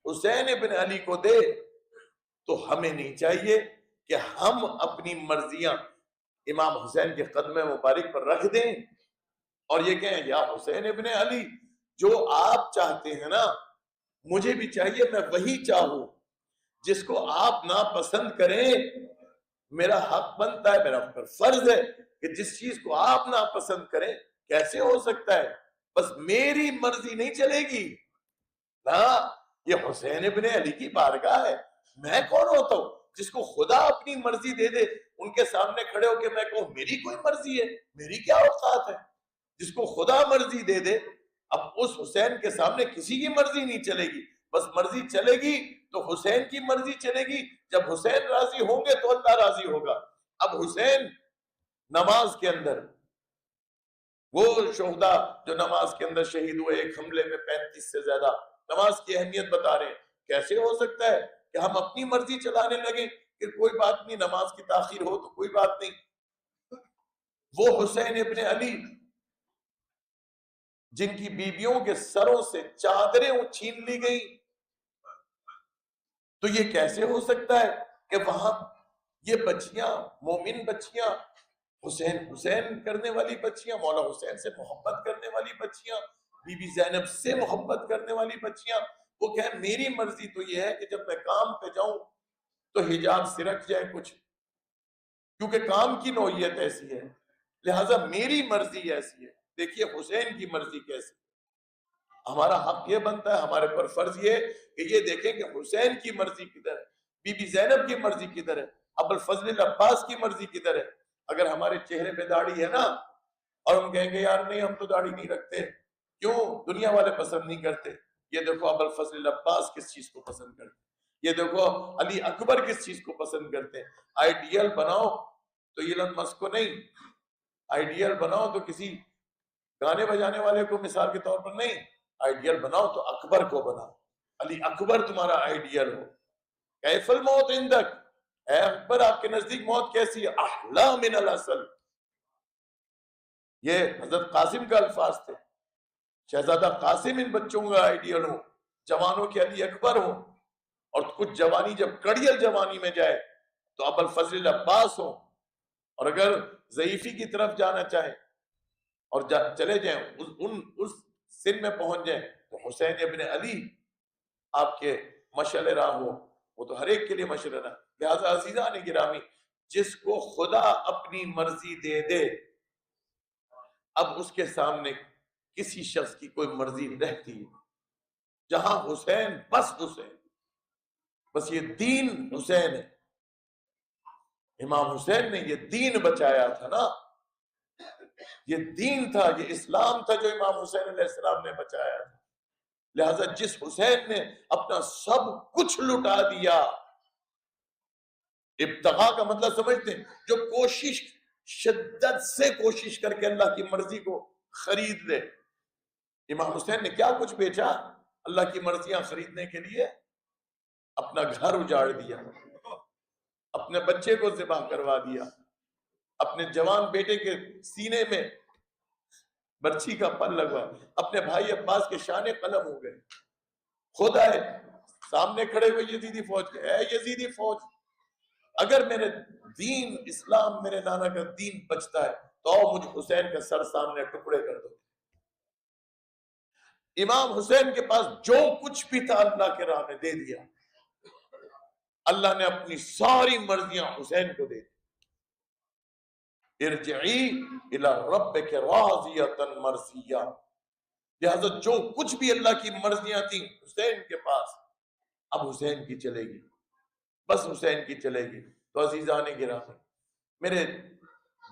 حسین ابن علی کو دے تو ہمیں نہیں چاہیے کہ ہم اپنی مرضیاں امام حسین کے قدم مبارک پر رکھ دیں اور یہ کہیں یا حسین ابن علی جو آپ چاہتے ہیں نا مجھے بھی چاہیے، میں وہی چاہوں. جس کو آپ ناپسند کریں میرا حق بنتا ہے، میرا فرض ہے کہ جس چیز کو آپ ناپسند کریں. کیسے ہو سکتا ہے؟ بس میری مرضی نہیں چلے گی نا. یہ حسین ابن علی کی بارگاہ ہے. میں کون ہوتا ہوں جس کو خدا اپنی مرضی دے دے ان کے سامنے کھڑے ہو کے میں کہوں میری کوئی مرضی ہے؟ میری کیا اوقات ہے؟ جس کو خدا مرضی دے دے. اب اس حسین کے سامنے کسی کی مرضی نہیں چلے گی، بس مرضی چلے گی تو حسین کی مرضی چلے گی. جب حسین راضی ہوں گے تو اللہ راضی ہوگا. اب حسین نماز کے اندر، وہ شہداء جو نماز کے اندر شہید ہوئے ایک حملے میں 35 سے زیادہ، نماز کی اہمیت بتا رہے ہیں. کیسے ہو سکتا ہے کہ ہم اپنی مرضی چلانے لگیں کہ کوئی بات نہیں نماز کی تاخیر ہو تو کوئی بات نہیں. وہ حسین ابن علی جن کی بیویوں کے سروں سے چادریں چھین لی گئی، تو یہ کیسے ہو سکتا ہے کہ وہاں یہ بچیاں، مومن بچیاں، حسین حسین کرنے والی بچیاں، مولا حسین سے محبت کرنے والی بچیاں، بی بی زینب سے محبت کرنے والی بچیاں، وہ کہیں میری مرضی تو یہ ہے کہ جب میں کام پہ جاؤں تو حجاب سے رکھ جائے کچھ، کیونکہ کام کی نوعیت ایسی ہے، لہٰذا میری مرضی ایسی ہے. دیکھیے حسین کی مرضی کیسی. ہمارا حق یہ بنتا ہے، ہمارے پر فرض یہ کہ یہ دیکھیں کہ حسین کی مرضی کدھر ہے، بی بی زینب کی مرضی کدھر ہے، ابو الفضل عباس کی مرضی کدھر ہے. اگر ہمارے چہرے پہ داڑھی ہے نا اور ہم کہیں گے یار نہیں ہم تو داڑھی نہیں رکھتے، کیوں؟ دنیا والے پسند نہیں کرتے. یہ دیکھو ابو الفضل عباس کس چیز کو پسند کرتے، یہ دیکھو علی اکبر کس چیز کو پسند کرتے. آئیڈیل بناؤ تو ایلن مسک کو نہیں، آئیڈیل بناؤ تو کسی گانے بجانے والے کو مثال کے طور پر نہیں، آئیڈیل بناؤ تو اکبر کو بناؤ. علی اکبر تمہارا آئیڈیل ہو. کیف الموت عندک، اے اکبر آپ کے نزدیک موت کیسی ہے؟ احلا من العسل. یہ حضرت قاسم کا الفاظ تھے. شہزادہ قاسم ان بچوں کا آئیڈیل ہو، جوانوں کے علی اکبر ہو، اور کچھ جوانی جب کڑیل جوانی میں جائے تو ابو الفضل عباس ہو، اور اگر ضعیفی کی طرف جانا چاہیں اور چلے جائیں اس سن میں پہنچ جائیں تو حسین ابن علی آپ کے مشعل راہ ہو. وہ تو ہر ایک کے لیے مشعل راہ. لہذا عزیزان گرامی، جس کو خدا اپنی مرضی دے دے اب اس کے سامنے کسی شخص کی کوئی مرضی رہتی ہے. جہاں حسین بس حسین، بس یہ دین حسین ہے. امام حسین نے یہ دین بچایا تھا نا، یہ دین تھا، یہ اسلام تھا جو امام حسین علیہ السلام نے بچایا تھا. لہذا جس حسین نے اپنا سب کچھ لٹا دیا، ابتغاء کا مطلب سمجھتے ہیں جو کوشش، شدت سے کوشش کر کے اللہ کی مرضی کو خرید لے. امام حسین نے کیا کچھ بیچا اللہ کی مرضیاں خریدنے کے لیے؟ اپنا گھر اجاڑ دیا، اپنے بچے کو ذبح کروا دیا، اپنے جوان بیٹے کے سینے میں برچھی کا پن لگوا، اپنے بھائی عباس کے شانے قلم ہو گئے. خود آئے سامنے کھڑے ہوئے یزیدی فوج کے، اے یزیدی فوج، اگر میرے دین اسلام میرے نانا کا دین بچتا ہے تو مجھ حسین کا سر سامنے ٹکڑے کر دو. امام حسین کے پاس جو کچھ بھی تھا اللہ کے راہ میں دے دیا. اللہ نے اپنی ساری مرضیاں حسین کو دے دی. ارجعی الی ربک راضیۃ مرضیہ. لہذا جو کچھ بھی اللہ کی مرضیاں تھیں حسین کے پاس، اب حسین کی چلے گی، بس حسین کی چلے گی. تو عزیزان گرامی، میرے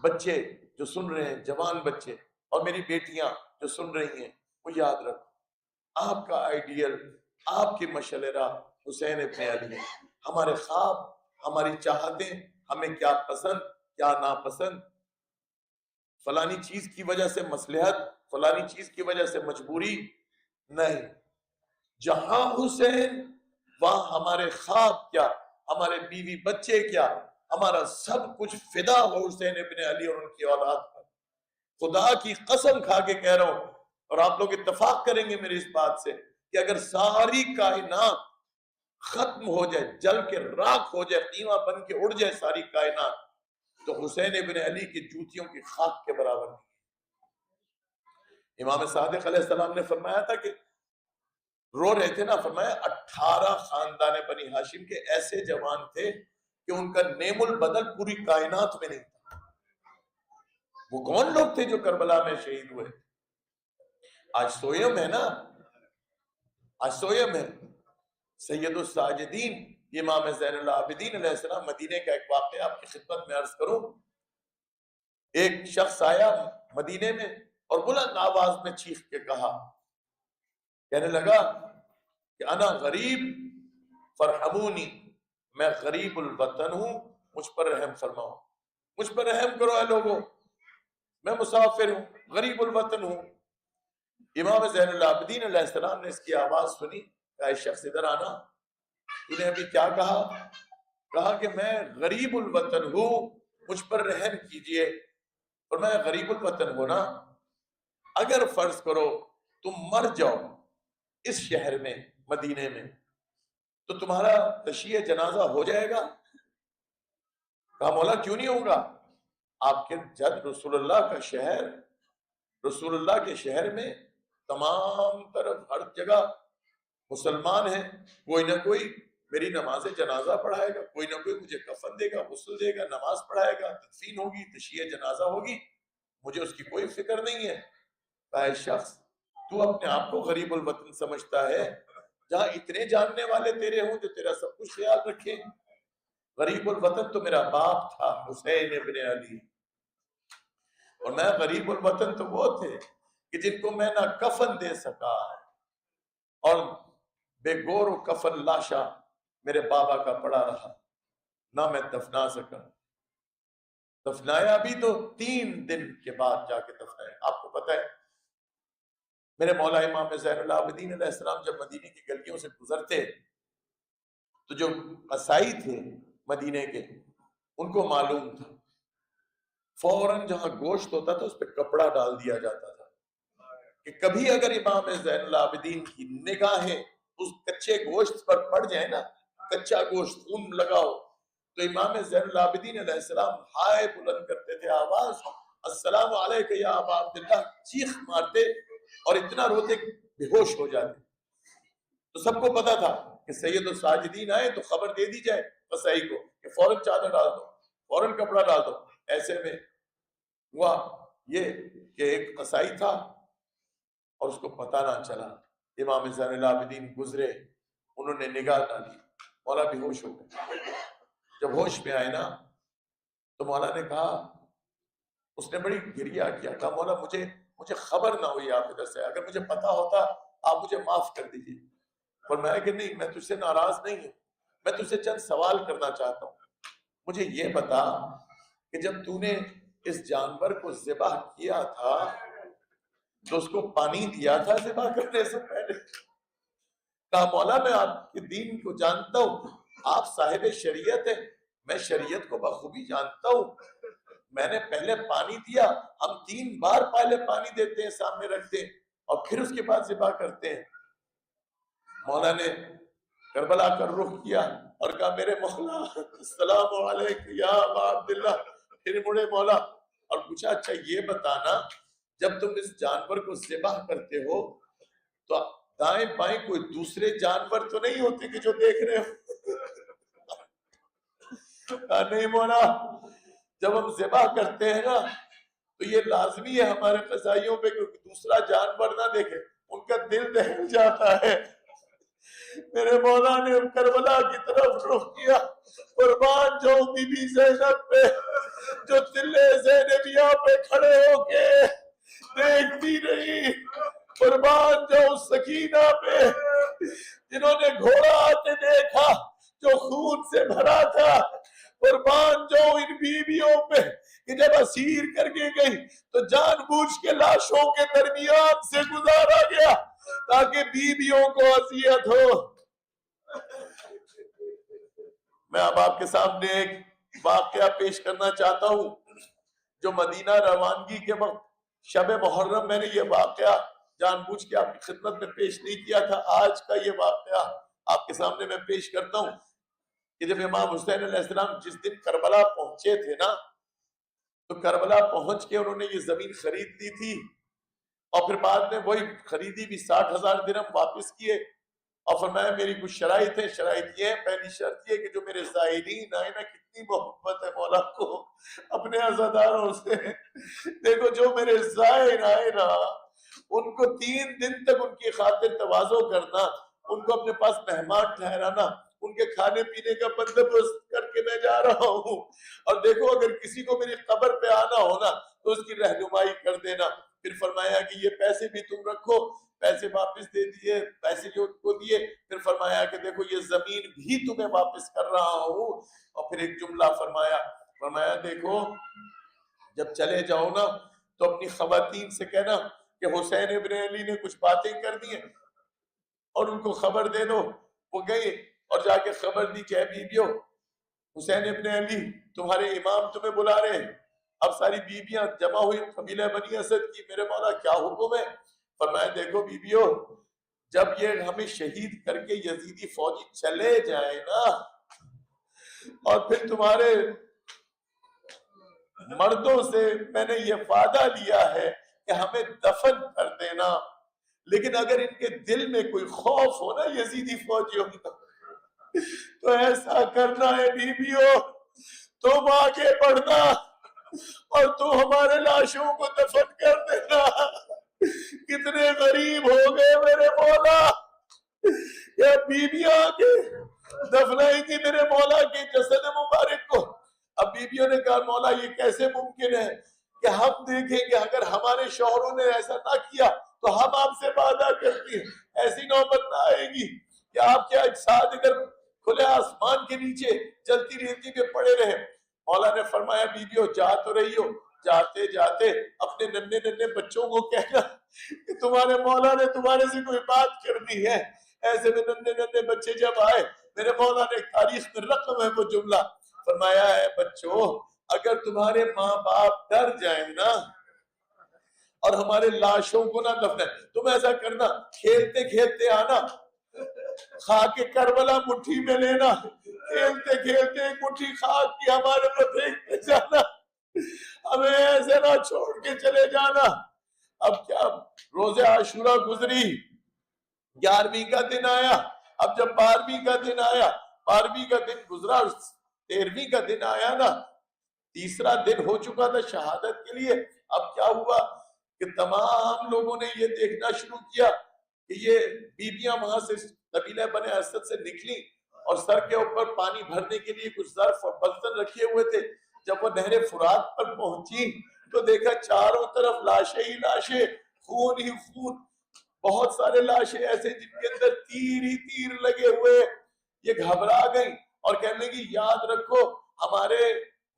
بچے جو سن رہے ہیں، جوان بچے اور میری بیٹیاں جو سن رہی ہیں وہ یاد رکھو، آپ کا آئیڈیل، آپ کی مشعل راہ حسین ابن علی ہے۔ ہمارے خواب، ہماری چاہتیں، ہمیں کیا پسند کیا ناپسند، فلانی چیز کی وجہ سے مصلحت، فلانی چیز کی وجہ سے مجبوری نہیں، جہاں حسین وہاں ہمارے خواب کیا، ہمارے بیوی بچے کیا، ہمارا سب کچھ فدا ہو حسین ابن علی اور ان کی اولاد پر۔ خدا کی قسم کھا کے کہہ رہا ہوں، اور آپ لوگ اتفاق کریں گے میری اس بات سے، کہ اگر ساری کائنات ختم ہو جائے، جل کے راکھ ہو جائے، قیمہ بن کے اڑ جائے ساری کائنات، تو حسین ابن علی کی جوتیوں کی خاک کے برابر نہیں۔ امام صادق علیہ السلام نے فرمایا تھا کہ رو رہے تھے نا، فرمایا 18 خاندان بنی ہاشم کے ایسے جوان تھے کہ ان کا نیم البدل پوری کائنات میں نہیں تھا۔ وہ کون لوگ تھے جو کربلا میں شہید ہوئے؟ آج سویم ہے نا، آج سویم ہے۔ سید الساجدین امام زین العابدین علیہ السلام، مدینے کا ایک واقعہ آپ کی خدمت میں عرض کروں۔ ایک شخص آیا مدینے میں اور بلند آواز میں چیخ کے کہا، کہنے لگا کہ انا غریب فرحمونی، میں غریب الوطن ہوں، مجھ پر رحم فرماؤ، مجھ پر رحم کرو اے لوگوں، میں مسافر ہوں، غریب الوطن ہوں۔ امام زین العابدین علیہ السلام نے اس کی آواز سنی، کہا اے شخص ادھر آنا، تو نے ابھی کیا کہا؟ کہا کہ میں غریب الوطن ہوں، مجھ پر رحم کیجئے۔ اور میں غریب الوطن ہوں نا، اگر فرض کرو تم مر جاؤ اس شہر میں مدینے میں، تو تمہارا تشییع جنازہ ہو جائے گا؟ کہا مولا کیوں نہیں ہوگا؟ آپ کے جد رسول اللہ کا شہر، رسول اللہ کے شہر میں تمام طرف ہر جگہ مسلمان ہیں، کوئی نہ کوئی میری نماز جنازہ پڑھائے گا، کوئی نہ کوئی مجھے کفن دے گا، غسل دے گا، نماز پڑھائے گا، تدفین ہوگی، تشییع جنازہ ہوگی، مجھے اس کی کوئی فکر نہیں ہے۔ اے شخص، تو اپنے آپ کو غریب الوطن سمجھتا ہے، جہاں اتنے جاننے والے تیرے ہوں جو تیرا سب کچھ خیال رکھیں۔ غریب الوطن تو میرا باپ تھا حسین ابن علی، اور میں غریب الوطن تو وہ تھے کہ جن کو میں نہ کفن دے سکا، اور بے گور و کفن لاشا میرے بابا کا پڑا رہا، نہ میں دفنا سکا۔ دفنایا بھی تو 3 دن کے بعد جا کے دفنایا۔ آپ کو پتہ ہے میرے مولا امام زین العابدین علیہ السلام جب مدینے کی گلیوں سے گزرتے تو جو قصائی تھے مدینے کے، ان کو معلوم تھا فوراً جہاں گوشت ہوتا تھا اس پہ کپڑا ڈال دیا جاتا تھا، کہ کبھی اگر امام زین العابدین کی نگاہیں اس کچے گوشت پر پڑ جائے نا، کچا گوشت خون لگاؤ، تو امام زین العابدین علیہ السلام ہائے بلند کرتے تھے آواز، السلام علیکہ یا ابا عبداللہ، چیخ مارتے اور اتنا روتے کہ بے ہوش ہو جاتے۔ تو سب کو پتا تھا کہ سید الساجدین آئے تو خبر دے دی جائے قصائی کو کہ فوراً چادر ڈال دو، فوراً کپڑا ڈال دو۔ ایسے میں ہوا یہ کہ ایک قصائی تھا اور اس کو پتہ نہ چلا، امام زین العابدین گزرے، انہوں نے نگاہ ڈالی، مولا بھی ہوش ہو گئے۔ جب ہوش میں آئے نا تو مولا نے کہا، اس نے بڑی گریہ کیا، کہا مولا مجھے خبر نہ ہوئی آپ ادھر سے، اگر مجھے پتا ہوتا آپ مجھے معاف کر دیجیے۔ فرمایا کہ نہیں، میں تجھ سے ناراض نہیں ہوں، میں تجھ سے چند سوال کرنا چاہتا ہوں۔ مجھے یہ بتا کہ جب تو نے اس جانور کو ذبح کیا تھا تو اس کو پانی دیا تھا ذبح کرنے سے پہلے؟ کہا مولا میں آپ کے دین کو جانتا ہوں، آپ صاحب شریعت ہیں، میں شریعت کو بخوبی جانتا ہوں، میں نے پہلے پانی دیا، ہم 3 بار پہلے پانی دیتے ہیں، سامنے رکھتے ہیں اور پھر اس کے بعد ذبح کرتے ہیں۔ مولا نے کربلا کا رخ کیا اور کہا میرے مولا السلام علیکم یا ابا عبداللہ۔ پھر مڑے مولا اور پوچھا اچھا یہ بتانا، جب تم اس جانور کو ذبح کرتے ہو تو دائیں بائیں کوئی دوسرے جانور تو نہیں ہوتے کہ جو دیکھ رہے ہو؟ نہیں مولا، جب ہم ذبح کرتے ہیں نا تو یہ لازمی ہے ہمارے قصائیوں پہ کہ دوسرا جانور نہ دیکھے، ان کا دل دہل جاتا ہے۔ میرے مولا نے کربلا کی طرف رخ کیا، قربان جو بی بی زینب پہ، جو تلے زینبیہ پہ کھڑے ہو کے دیکھتی رہی قربان جو سکینہ پہ جنہوں نے گھوڑا آتے دیکھا جو خون سے بھرا تھا، قربان جو ان بیویوں پہ کہ جب اسیر کر کے گئی تو جان بوجھ کے لاشوں کے درمیان سے گزارا گیا تاکہ بیویوں کو اذیت ہو۔ میں اب آپ کے سامنے ایک واقعہ پیش کرنا چاہتا ہوں جو مدینہ روانگی کے وقت شب محرم میں نے یہ واقعہ جان بوجھ کے آپ کی خدمت میں پیش نہیں کیا تھا۔ آج کا یہ واقعہ آپ کے سامنے میں پیش کرتا ہوں کہ جب امام حسین علیہ السلام جس دن کربلا پہنچے تھے نا، تو کربلا پہنچ کے انہوں نے یہ زمین خرید لی تھی اور پھر بعد میں وہی خریدی بھی 60,000 درہم واپس کیے اور فرمایا میری کچھ شرائط ہے، شرائط یہ ہے، پہلی شرط یہ کہ جو میرے زائرین آئے نا، کتنی محبت ہے مولا کو اپنے عزاداروں سے، دیکھو جو میرے زائر آئے نا ان کو 3 دن تک ان کی خاطر تواضع کرنا، ان کو اپنے پاس مہمان ٹھہرانا، ان کے کھانے پینے کا بندوبست کر کے میں جا رہا ہوں، اور دیکھو اگر کسی کو میری قبر پہ آنا ہونا تو اس کی رہنمائی کر دینا۔ پھر فرمایا کہ یہ پیسے بھی تم رکھو، پیسے واپس دے دیے، پیسے جو ان کو دیے، پھر فرمایا کہ دیکھو یہ زمین بھی تمہیں واپس کر رہا ہوں، اور پھر ایک جملہ فرمایا دیکھو جب چلے جاؤ نا تو اپنی خواتین سے کہنا کہ حسین ابن علی نے کچھ باتیں کر دی ہیں اور ان کو خبر دے دو۔ وہ گئے اور جا کے خبر دی کہ اے بیویوں، حسین ابن علی تمہارے امام تمہیں بلا رہے ہیں۔ اب ساری بیویاں جمع ہوئی قبیلہ بنی اسد کی، میرے مولا کیا حکم ہے؟ فرمایا دیکھو بیویوں، جب یہ ہمیں شہید کر کے یزیدی فوجی چلے جائیں نا، اور پھر تمہارے مردوں سے میں نے یہ وعدہ لیا ہے کہ ہمیں دفن کر دینا، لیکن اگر ان کے دل میں کوئی خوف ہو نا یزیدی فوجیوں کی تو ایسا کرنا ہے بیویوں، تم آگے بڑھنا اور تو ہمارے لاشوں کو دفن کر دینا۔ کتنے غریب ہو گئے میرے مولا، یہ بیویاں کے دفنائیں گی میرے مولا کے جسد مبارک کو۔ اب بیویوں نے کہا مولا یہ کیسے ممکن ہے کہ ہم دیکھیں کہ اگر ہمارے شوہروں نے ایسا نہ کیا تو ہم آپ سے وعدہ کرتی ہیں، ایسی نوبت نہ آئے گی کہ آپ کیا اجساد ادھر کھلے آسمان کے نیچے جلتی ریتی پہ پڑے رہے۔ مولا نے فرمایا بیویوں جا تو رہی ہو، جاتے جاتے اپنے ننھے ننھے بچوں کو کہنا کہ تمہارے مولا نے تمہارے سے کوئی بات کرنی ہے۔ ایسے میں ننھے ننھے بچے جب آئے، میرے مولا نے تاریخ میں رقم ہے وہ جملہ، فرمایا ہے بچوں اگر تمہارے ماں باپ ڈر جائیں نا اور ہمارے لاشوں کو نہ دفنائیں، تم ایسا کرنا کھیلتے کھیلتے آنا، خاک کربلا مٹھی میں لینا، کھیلتے کھیلتے ایک مٹھی خاک کی ہمارے پر پھینکتے جانا، ہمیں ایسے نہ چھوڑ کے چلے جانا۔ اب کیا روز عاشورہ گزری، 11ویں کا دن آیا، اب جب 12ویں کا دن آیا، 12ویں کا دن گزرا، 13ویں کا دن آیا نا، تیسرا دن ہو چکا تھا شہادت کے لیے۔ اب کیا ہوا کہ تمام لوگوں نے یہ دیکھنا شروع کیا کہ یہ بیویاں وہاں سے قبیلہ بنی اسد سے نکلی اور سر کے اوپر پانی بھرنے کے لیے کچھ ظرف اور برتن رکھے ہوئے تھے۔ جب وہ نہر فرات پر پہنچی تو دیکھا چاروں طرف لاشیں ہی لاشیں، خون ہی خون، بہت سارے لاشیں ایسے جن کے اندر تیر ہی تیر لگے ہوئے۔ یہ گھبرا گئی اور کہنے لگی یاد رکھو ہمارے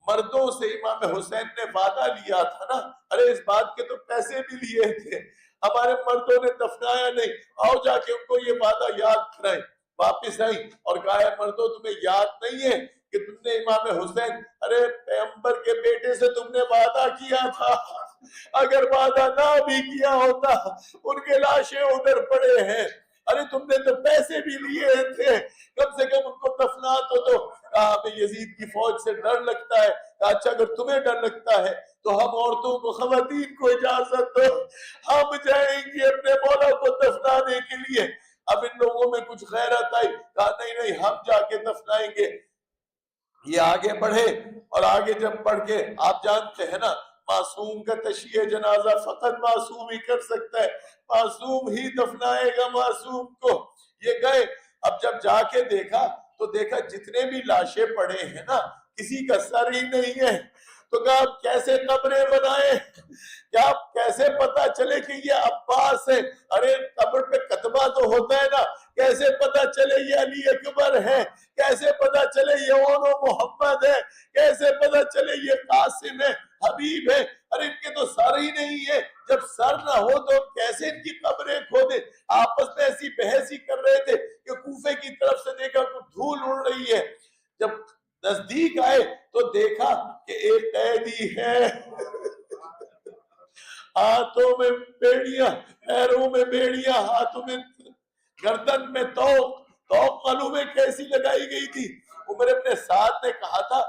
مردوں سے امام حسین نے وعدہ لیا تھا نا، ارے اس بات کے تو پیسے بھی لیے تھے، ہمارے مردوں نے دفنایا نہیں، آؤ جا کے ان کو یہ وعدہ یاد کرائیں۔ واپس آئی اور کہا مردوں تمہیں یاد نہیں ہے کہ تم نے امام حسین، ارے پیغمبر کے بیٹے سے تم نے وعدہ کیا تھا، اگر وعدہ نہ بھی کیا ہوتا ان کے لاشیں ادھر پڑے ہیں، ارے تم نے تو پیسے بھی لیے تھے، کم سے کم ان کو دفنا تو دو۔ کہا ہمیں یزید کی فوج سے ڈر لگتا ہے۔ کہا اچھا اگر تمہیں ڈر لگتا ہے تو ہم عورتوں کو، خواتین کو اجازت دو، ہم جائیں گے اپنے مولا کو دفنانے کے لیے۔ اب ان لوگوں میں کچھ غیرت آئی، کہا نہیں نہیں ہم جا کے دفنائیں گے۔ یہ آگے بڑھے اور آگے جب بڑھ کے آپ جانتے ہیں نا معصوم کا تشییع جنازہ فقط معصوم ہی کر سکتا ہے، معصوم ہی دفنائے گا معصوم کو۔ یہ گئے، اب جب جا کے دیکھا تو دیکھا جتنے بھی لاشیں پڑے ہیں نا کسی کا سر ہی نہیں ہے، تو کہا کیسے قبریں بنائے, کیا کیسے پتا چلے کہ یہ عباس ہے؟ ارے قبر پہ کتبہ تو ہوتا ہے نا, کیسے پتا چلے یہ علی اکبر ہے؟ کیسے پتا چلے یہ اونو محمد ہے؟ کیسے پتا چلے یہ قاسم ہے, حبیب ہے؟ ارے ان کے تو سر ہی نہیں ہے, جب سر نہ ہو تو کیسے ان کی قبریں کھودے؟ آپس میں ایسی بحث ہی کر رہے تھے کہ کوفے کی طرف سے دیکھا کہ دھول اڑ رہی ہے. جب نزدیک آئے تو دیکھا کہ ایک قیدی ہے, ہاتھوں میں بیڑیاں, پیروں میں بیڑیاں, ہاتھوں میں, گردن میں توق قلو میں کیسی لگائی گئی تھی. عمر ابن سعد نے کہا تھا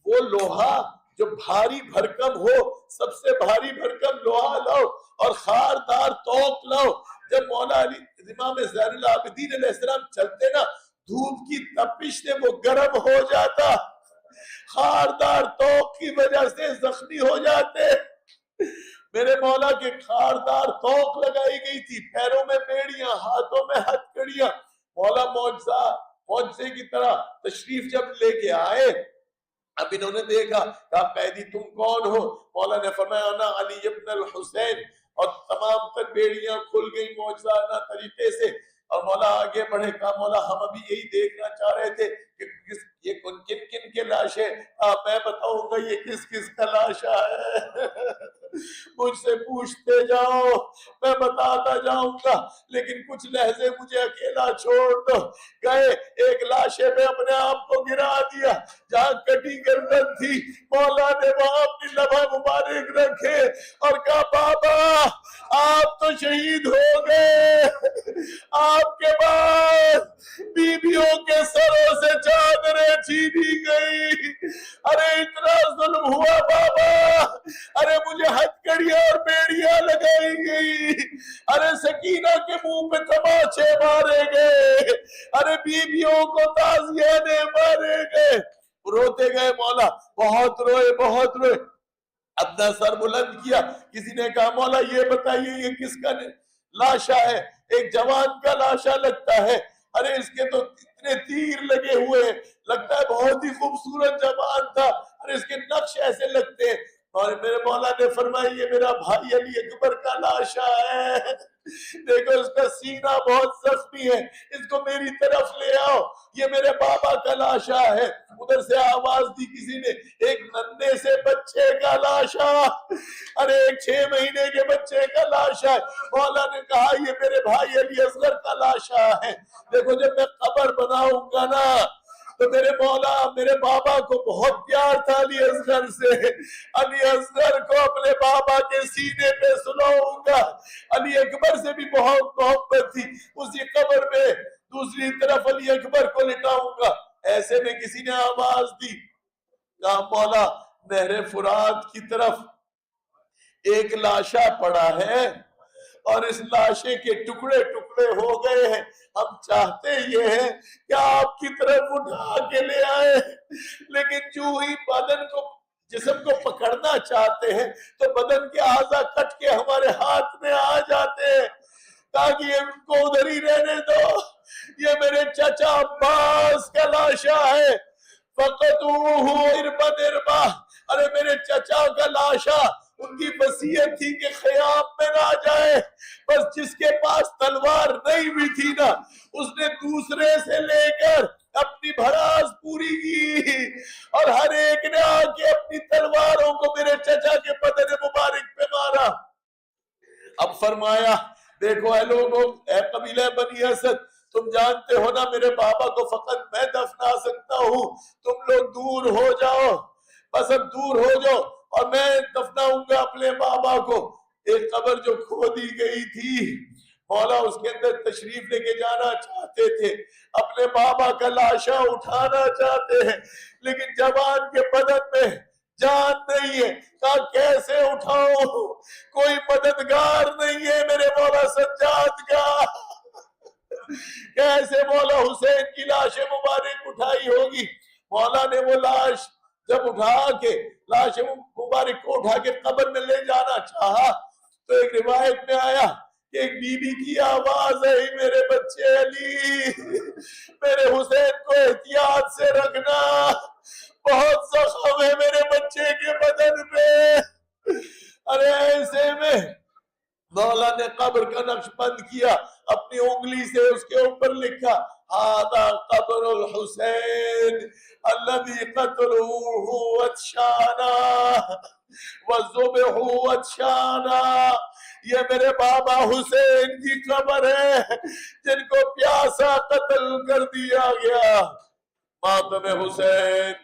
وہ لوہا جو بھاری بھرکم ہو, سب سے بھاری بھرکم لوہا لاؤ اور خاردار توق لاؤ. جب مولا علی امام زین العابدین علیہ السلام چلتے نا, دھوپ کی تپش سے وہ گرم ہو جاتا, خاردار توق کی وجہ سے زخمی ہو جاتے. میرے مولا کے خاردار توق لگائی گئی تھی, پیروں میں بیڑیاں, ہاتھوں میں ہتھکڑیاں. مولا معجزے کی طرح تشریف جب لے کے آئے, اب انہوں نے دیکھا, کہا قیدی تم کون ہو؟ مولا نے فرمایا انا علی ابن الحسین, اور تمام تر بیڑیاں کھل گئی معجزانہ طریقے سے. اور مولا آگے بڑھے, کہا مولا ہم ابھی یہی دیکھنا چاہ رہے تھے کہ یہ کن کن کے لاشیں, میں بتاؤں گا یہ کس کس کا لاشا ہے. مجھ سے پوچھتے جاؤ, میں بتاتا جاؤں گا, لیکن کچھ لحظے مجھے اکیلا چھوڑ دو. گئے, ایک لاشے میں اپنے آپ کو گرا دیا جہاں کٹی گردن تھی. مولا نے وہاں اپنی لبہ مبارک رکھے اور کہا بابا آپ تو شہید ہو گئے, آپ کے بعد بیویوں کے سروں سے چادریں چھینی گئی. ارے اتنا ظلم ہوا بابا, ارے مجھے ہتھکڑیاں اور بیڑیاں لگائی گئی, ارے سکینہ کے منہ پہ تماچے مارے گئے, ارے بیویوں کو تازیانے مارے گئے. روتے گئے مولا, بہت روئے بہت روئے. اپنا سر بلند کیا, کسی نے کہا مولا یہ بتائیے یہ کس کا لاشا ہے؟ ایک جوان کا لاشا لگتا ہے. ارے اس کے تو اتنے تیر لگے ہوئے, لگتا ہے بہت ہی خوبصورت جوان تھا. ارے اس کے نقش ایسے لگتے ہیں. اور میرے مولا نے فرمایا یہ میرا بھائی علی اکبر کا لاشا ہے, دیکھو اس کا سینہ بہت زخمی ہے, اس کو میری طرف لے آؤ, یہ میرے بابا کا لاشا ہے. ادھر سے آواز دی کسی نے, ایک ننھے سے بچے کا لاشا, ارے ایک 6 مہینے کے بچے کا لاشا ہے. مولا نے کہا یہ میرے بھائی علی اصغر کا لاشا ہے. دیکھو جب میں قبر بناؤں گا نا تو میرے مولا میرے بابا کو بہت پیار تھا علی اصغر سے, علی اصغر کو اپنے بابا کے سینے پہ سلاؤں گا. علی اکبر سے بھی بہت محبت تھی, اسی قبر میں دوسری طرف علی اکبر کو لٹاؤں گا. ایسے میں کسی نے آواز دی, کہا مولا نہر فرات کی طرف ایک لاشا پڑا ہے اور اس لاشے کے ٹکڑے ٹکڑے ہو گئے ہیں, ہم چاہتے یہ ہیں کہ آپ کی طرف اٹھا کے لے آئے, لیکن جو ہی بدن کو جسم کو پکڑنا چاہتے ہیں تو بدن کے اعضاء کٹ کے ہمارے ہاتھ میں آ جاتے ہیں, تاکہ ان کو ادھر ہی رہنے دو. یہ میرے چچا عباس کا لاشا ہے, فقطوہ اربا اربا. ارے میرے چچا کا لاشا, ان کی وصیت تھی کہ خیام میں نہ جائے, بس جس کے پاس تلوار نہیں بھی تھی نا اس نے دوسرے سے لے کر اپنی بھراس پوری کی, اور ہر ایک نے آ کے اپنی تلواروں کو میرے چچا کے بدن مبارک پہ مارا. اب فرمایا دیکھو اے لوگوں, اے قبیلہ بنی اسد, تم جانتے ہو نا میرے بابا کو فقط میں دفنا سکتا ہوں, تم لوگ دور ہو جاؤ, بس اب دور ہو جاؤ اور میں دفناؤں گا اپنے بابا کو. ایک قبر جو کھودی گئی تھی, مولا اس کے اندر تشریف لے کے جانا چاہتے تھے, اپنے بابا کا لاشا اٹھانا چاہتے ہیں, لیکن جوان کے بدن میں جان نہیں ہے, کہا کیسے اٹھاؤں, کوئی مددگار نہیں ہے میرے مولا سجاد کا. کیسے مولا حسین کی لاش مبارک اٹھائی ہوگی. مولا نے وہ لاش جب اٹھا کے لاش مبارک کو اٹھا کے قبر میں لے جانا چاہا تو ایک روایت میں آیا کہ ایک بی بی کی آواز ہے, میرے بچے علی, میرے حسین کو احتیاط سے رکھنا, بہت زخم ہے میرے بچے کے بدن پہ. ارے ایسے میں مولا نے قبر کا نقش بند کیا, اپنی انگلی سے اس کے اوپر لکھا هذا قبر الحسین الذي قتلوه واتشانا وذبحوا واتشانا. یہ میرے بابا حسین کی قبر ہے جن کو پیاسا قتل کر دیا گیا. ماتم حسین.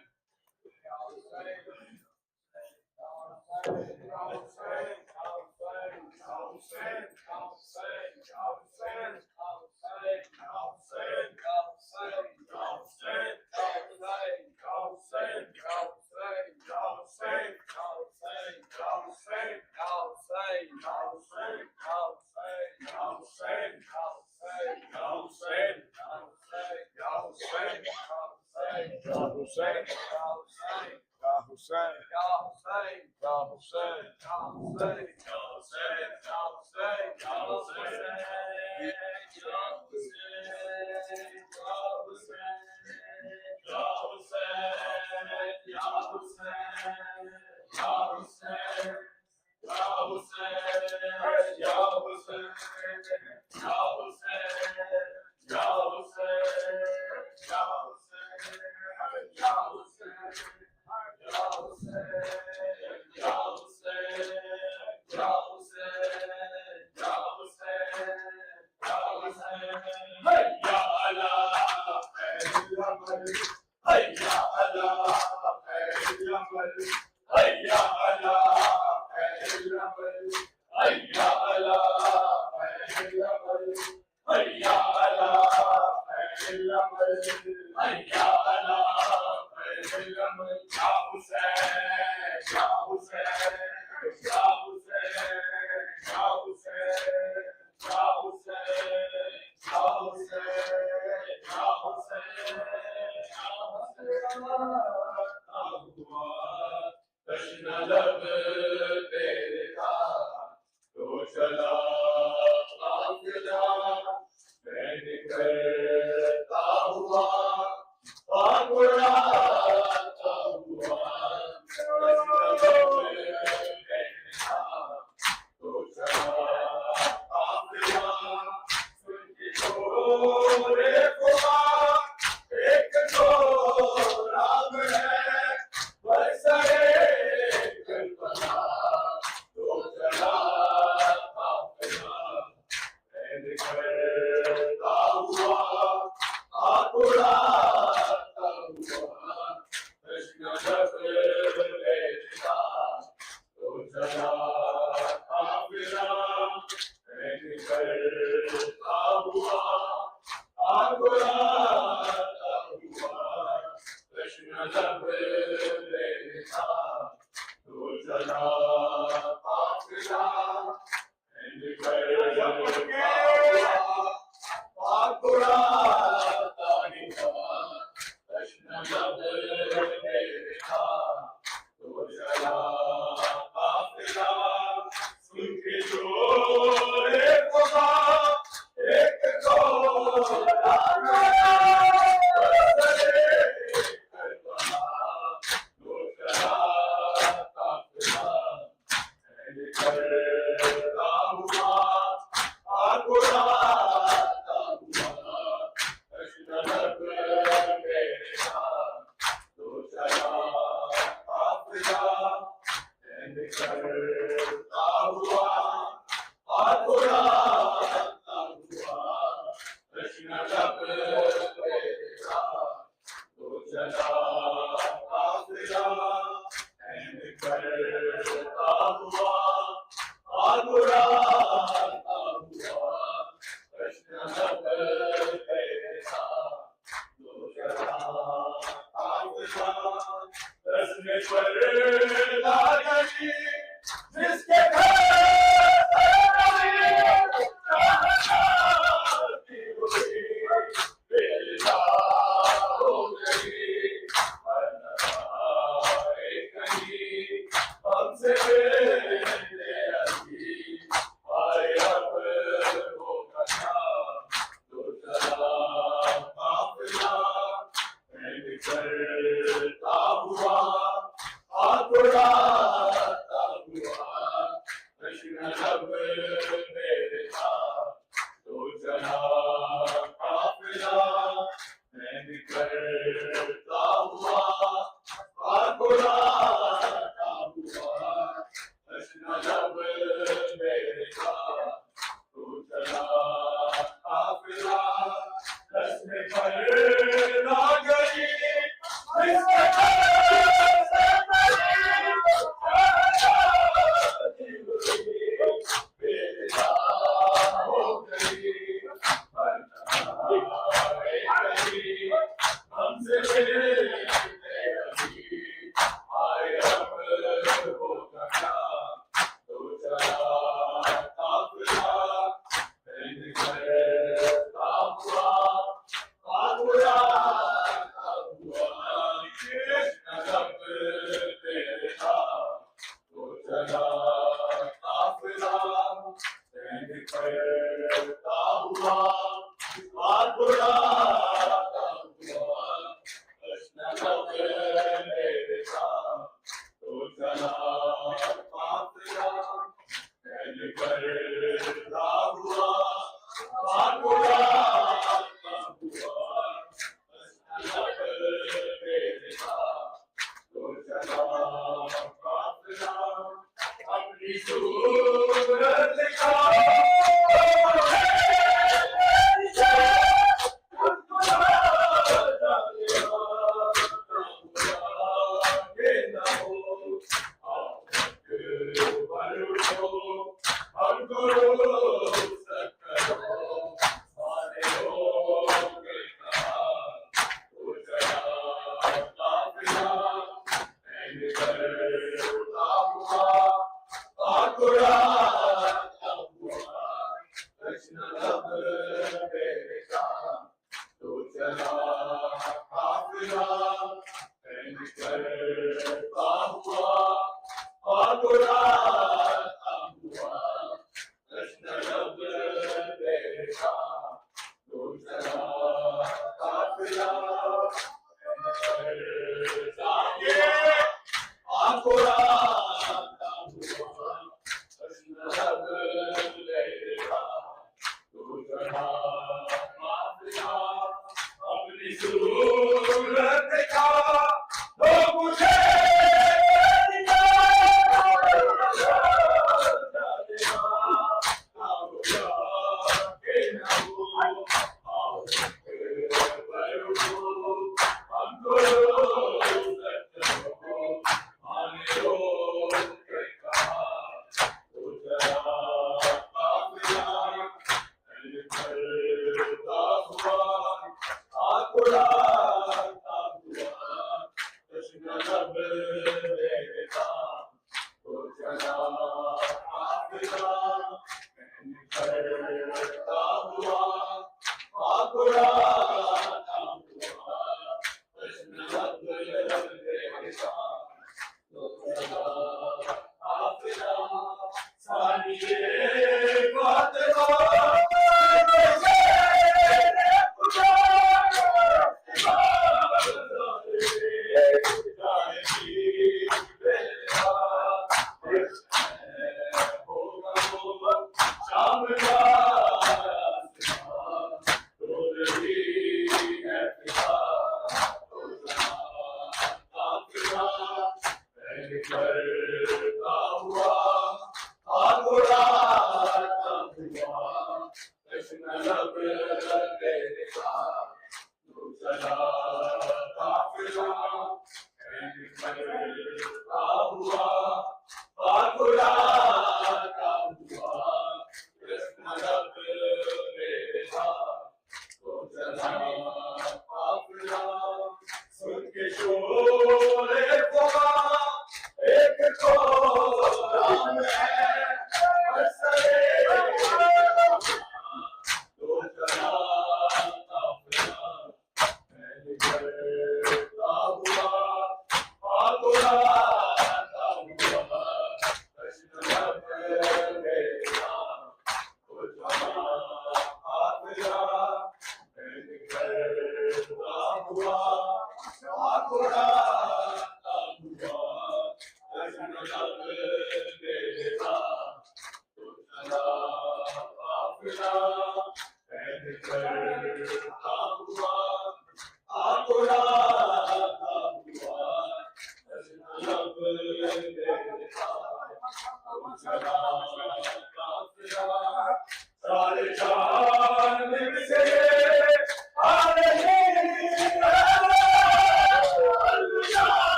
Hallelujah.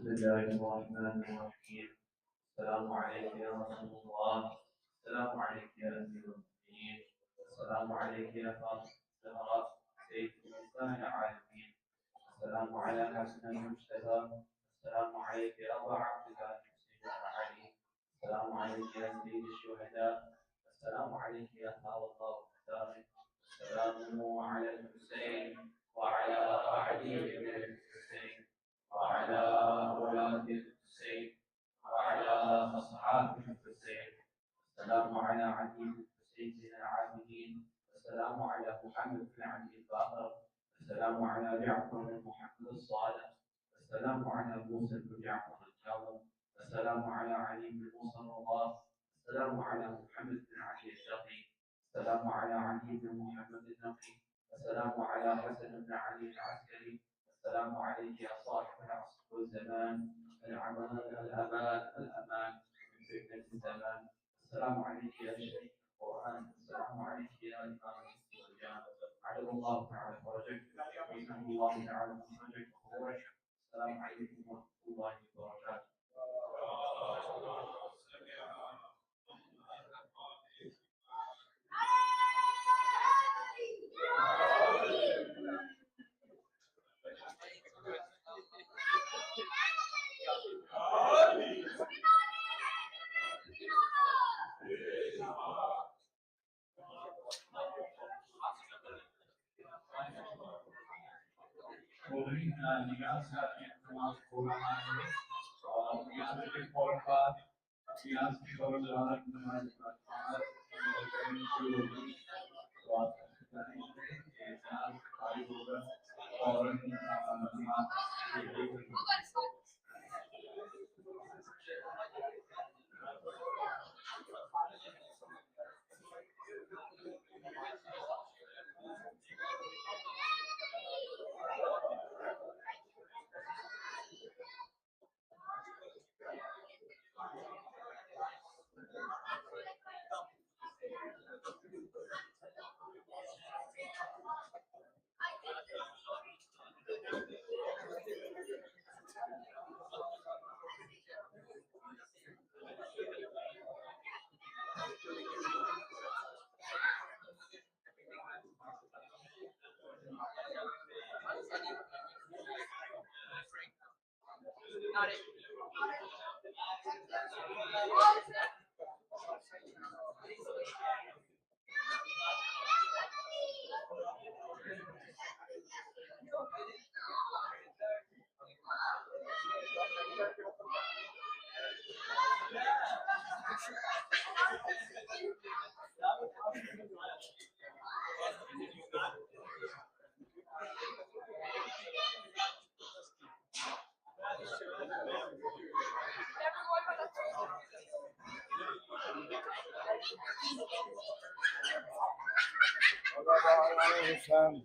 بسم الله الرحمن الرحيم. السلام عليك يا رسول الله. السلام عليك يا أمير المؤمنين. السلام عليك يا فاطمة الزهراء سيد نساء العالمين. السلام على حسن المجتبى. السلام عليك يا أبا عبد الله حسين علي. السلام عليك يا سيد الشهداء. السلام عليك يا هاوى الله الثاني. السلام على الحسين وعلى علي بن الحسين وعلى أولاد الحسين وعلى أصحاب الحسين. السلام على علي بن الحسين بن العابدين. السلام على محمد بن علي الباقر. السلام على جعفر بن محمد الصالح. السلام على موسى بن جعفر الكاظم. السلام على علي بن موسى الرضا. السلام على محمد بن علي الشقي. السلام على علي بن محمد النقي. السلام على حسن بن علي العسكري. السلام عليك يا صاحب العصر والزمان. الأمان الأمان من فتنة الزمان. السلام عليك يا شيخ القرآن. السلام عليك يا إمام الرجال. عجل الله تعالى فرجك وسلم الله تعالى مخرجك وخروجك. السلام عليكم ورحمة الله وبركاته. ہوگی نگاہ سے آپ نے نماز پڑھنا ہے اور یہاں سے فوراً بعد یہاں سے فوراً بعد نماز شروع ہوگی تو آپ خالی ہوگا اور حسین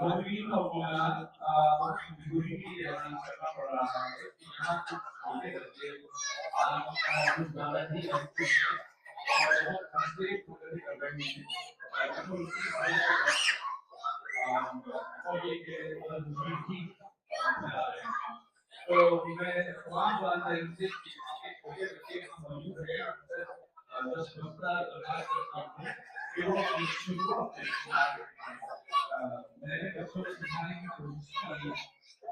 Convenido popular contribuir a sistema programado So we may one one exist just look at the fact that we don't need to many customers behind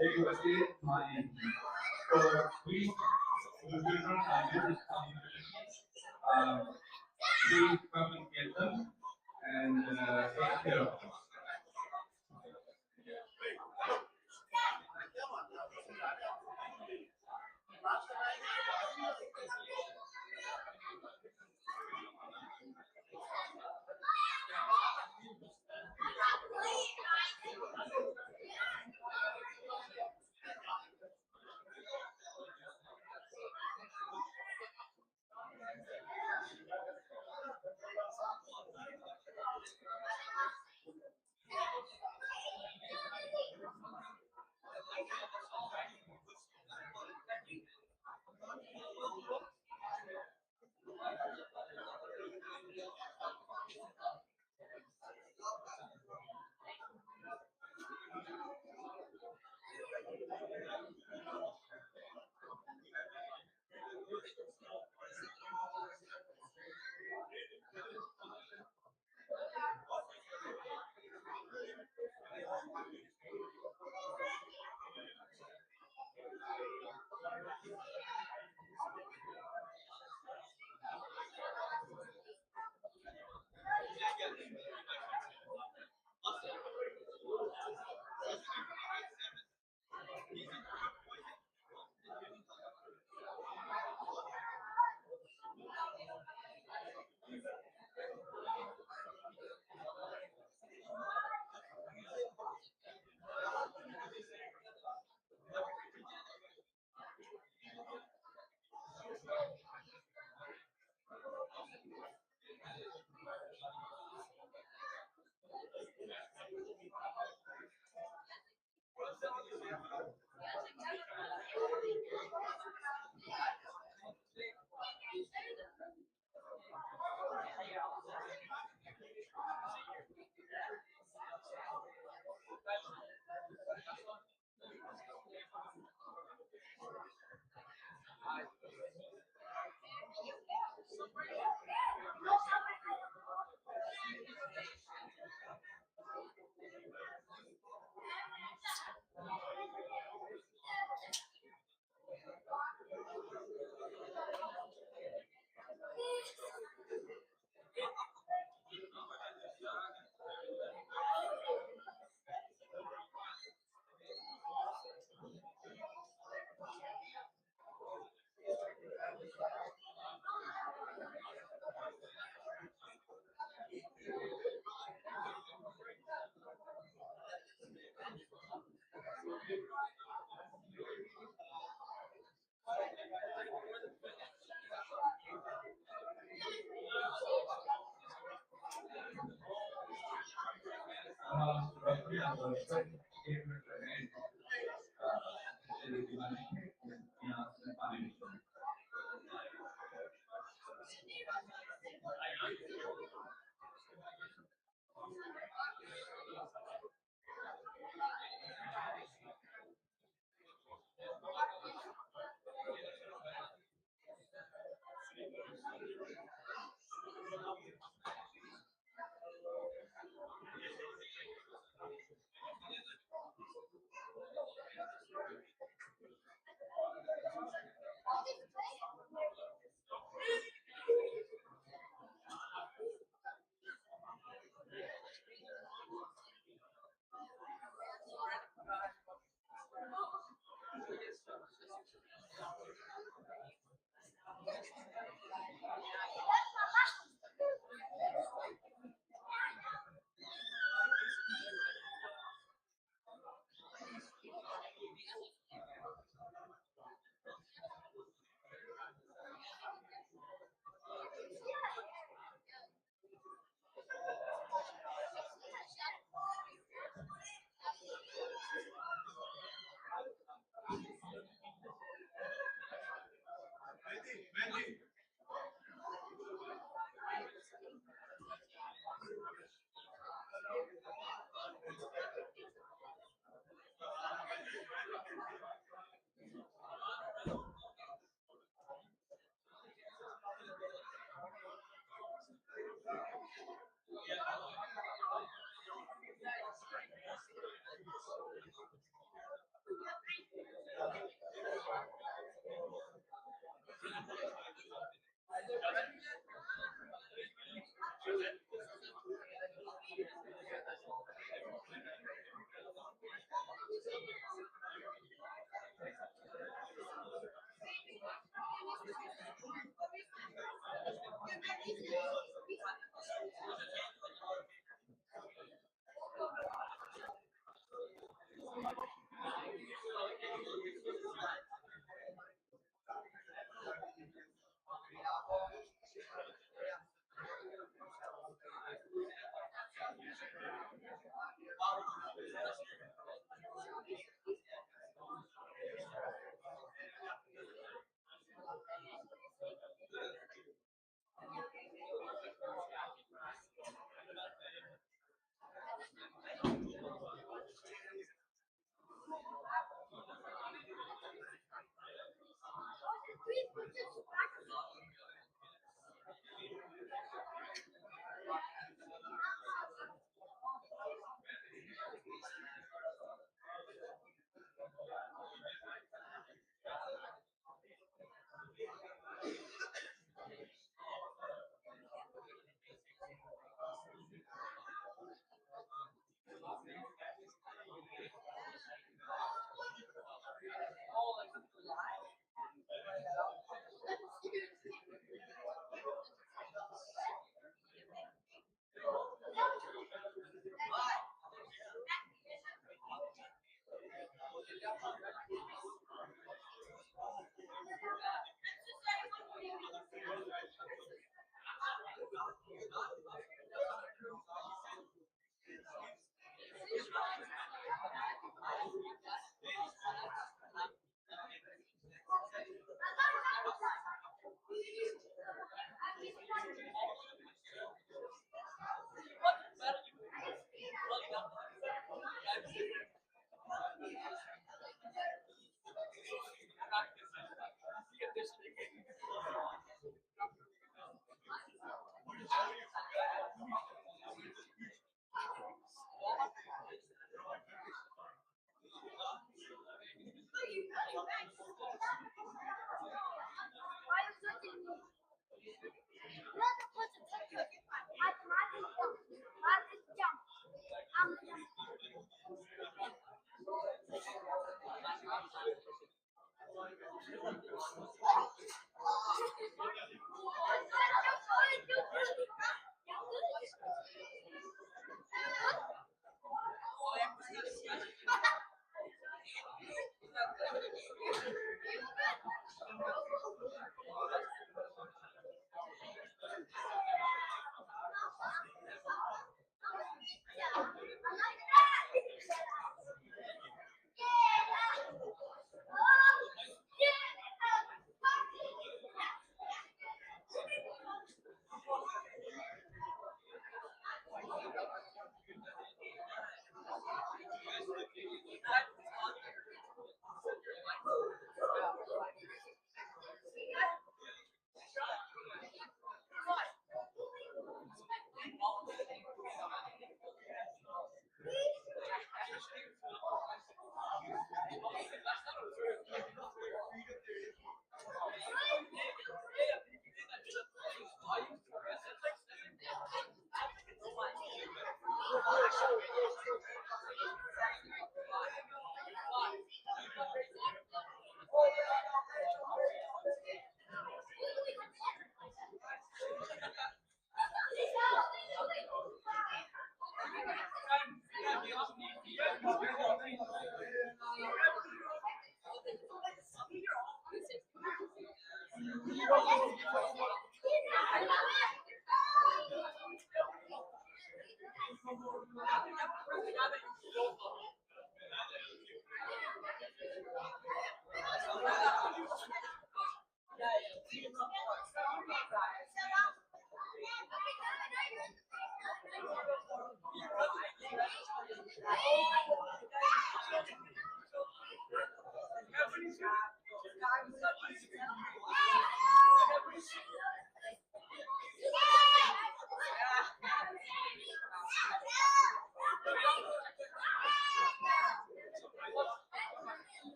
they will say money. So we will be not able to we come and get them and take care of them.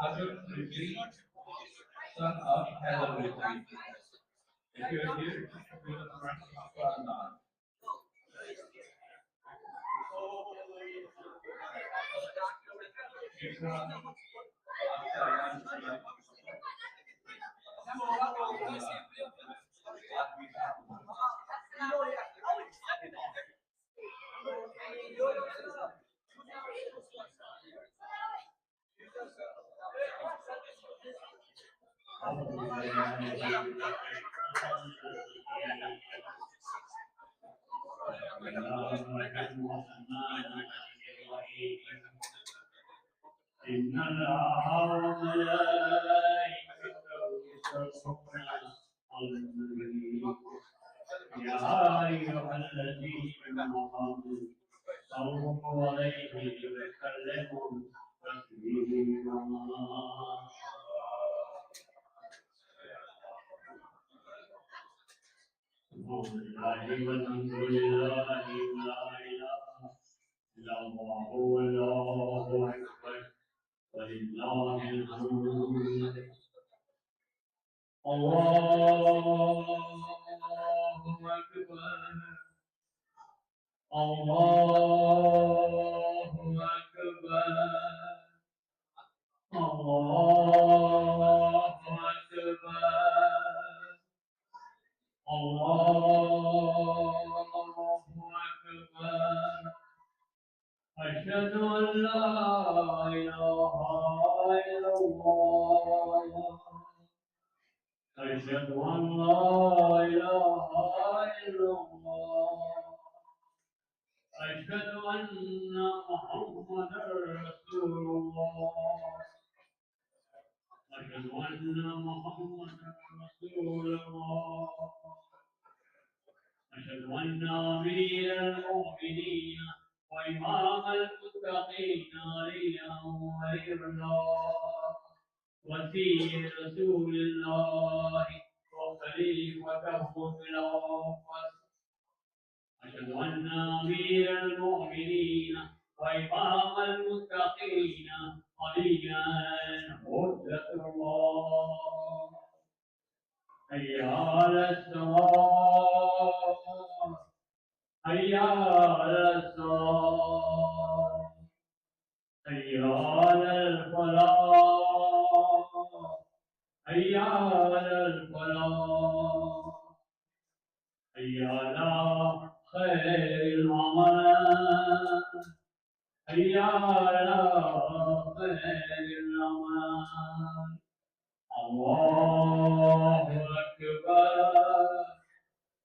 custom retreat son of Heather retreat. If you are here, to the front or not. إن الله وملائكته يصلون على النبي يا أيها الذين آمنوا صلوا عليه وسلموا تسليما والحمد لله لا إله إلا الله والله أكبر ولله الحمد الله أكبر الله أكبر الله أكبر الله أكبر أشهد أن لا إله إلا الله أشهد أن لا إله إلا الله أشهد أن محمدا رسول الله أشهد أن محمدا رسول الله أشهد أن أمير المؤمنين وإمام المتقين علي ولي الله وسيد رسول الله وخليفته في الأرض أشهد أن أمير المؤمنين وإمام المتقين عليا حجة الله حي على الصلاة حي على الصلاة حي على الفلاح حي على الفلاح حي على خير العمل حي على خير العمل الله أكبر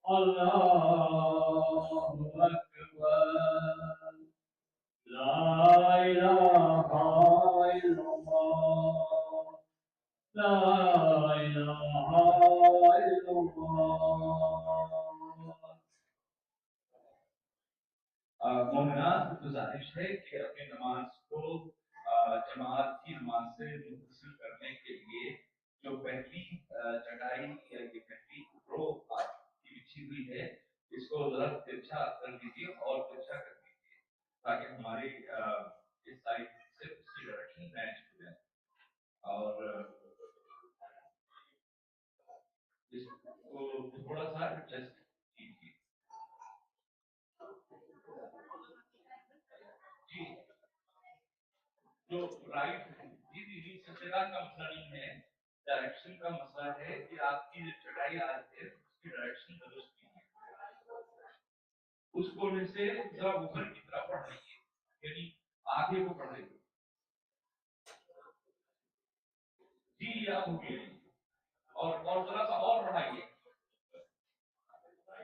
الله أكبر لا إله إلا الله لا إله إلا الله مومنات گزارش ہے کہ اپنی نماز کو جماعت کی نماز سے متصل کرنے کے لیے جو پہلی چٹائی یا یہ پہلی رو آپ کی بچھی ہوئی ہے اس کو ذرا ترچھا کر دیجیے اور ترچھا کر دیجیے تاکہ ہماری اس سائڈ سے اس کی ڈائریکشن میچ ہو جائے اور اس کو تھوڑا سا ایڈجسٹ کیجیے جی جو رائٹ جی جی جی سچیدان کا مسئلہ نہیں ہے ڈائریکشن کا مسئلہ ہے کہ آپ کی جو چٹائی آ رہی ہے اس کی ڈائریکشن درست کیجیے اس کونے سے ذرا اوپر کی طرف بڑھ رہی ہے یعنی آگے کو بڑھ رہی ہے جی آپ ہو گئی اور ذرا سا اور بڑھائیے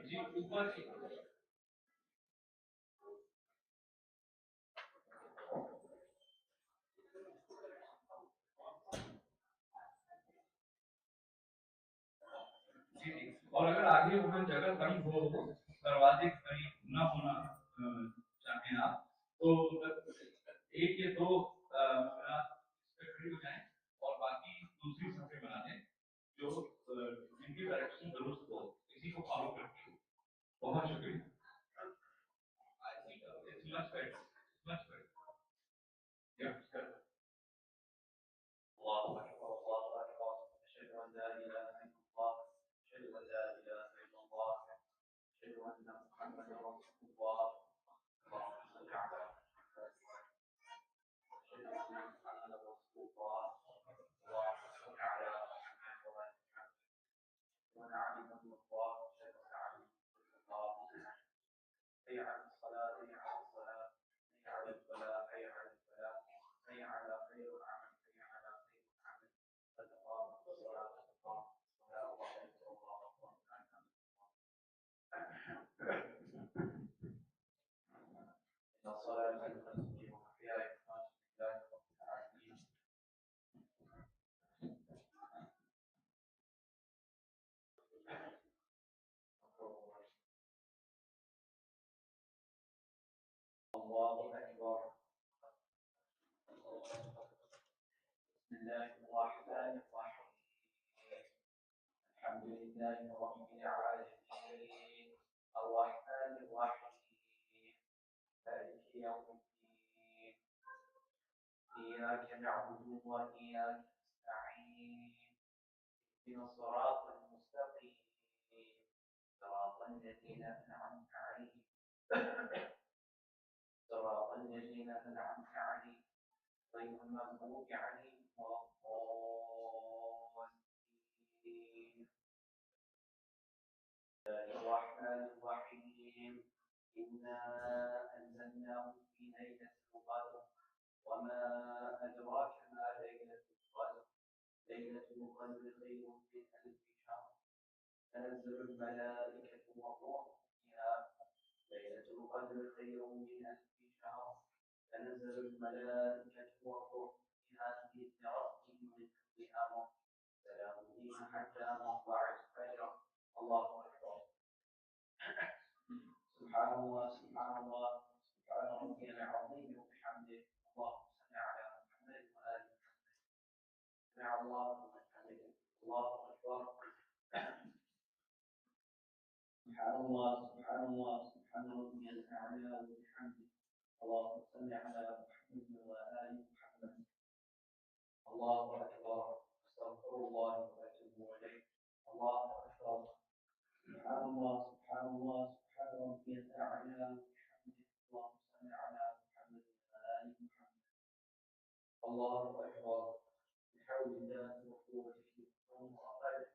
جی اوپر کی جی جی اور اگر آگے اوپر جگہ کم ہو دروازے قریب نہ ہونا چاہتے ہیں آپ تو ایک یا دو کھڑی ہو جائیں اور باقی دوسری صفحے بنا دیں جو جن کی ڈائریکشن درست ہو اسی کو فالو کرتی ہو بہت شکریہ much better. Much better. Yeah, better. الله أكبر الله أكبر أشهد أن لا إله إلا الله أشهد أن لا إله إلا الله أشهد أن محمدا رسول الله اللهم صل على محمد أشهد أن محمدا رسول الله اللهم صل على محمد وعلى محمد ونعلم الله أشهد أن عليه الله حي على الصلاة حي على الصلاة حي على الفلاح حي على الفلاح حي على خير العمل حي على خير العمل قد قامت الصلاة قد قامت الصلاة الله أكبر الله أكبر إن الصلاة تنجي وفيها إخراج لله رب العالمين الله أكبر بسم الله الرحمن الرحيم الحمد لله رب العالمين الرحمن الرحيم مالك يوم الدين إياك نعبد وإياك نستعين اهدنا الصراط المستقيم صراط الذين أنعمت عليهم صراط الذين أنعمت عليهم غير المغضوب عليهم ولا الضالين الرحمن الرحيم إنا أنزلناه في ليلة القدر وما أدراك ما ليلة القدر ليلة القدر خير من ألف شهر تنزل الملائكة والروح فيها ليلة القدر خير من ألف شهر تنزل الملائكة والروح فيها بإذن ربهم من كل أمر سلام هي حتى مطلع الفجر الله أكبر سبحان الله سبحان الله سبحان ربي العظيم وبحمده اللهم صل على محمد وآل محمد سمع الله لمن حمده الله أكبر سبحان الله سبحان الله سبحان ربي الأعلى وبحمده اللهم صل على محمد وآل محمد الله أكبر استغفر الله وأتوب إليه الله أكبر. سبحان الله سبحان الله سبحان ربي الأعلى وبحمده. اللهم صل على محمد وآل محمد. الله أكبر. بحول الله وقوته وقدره.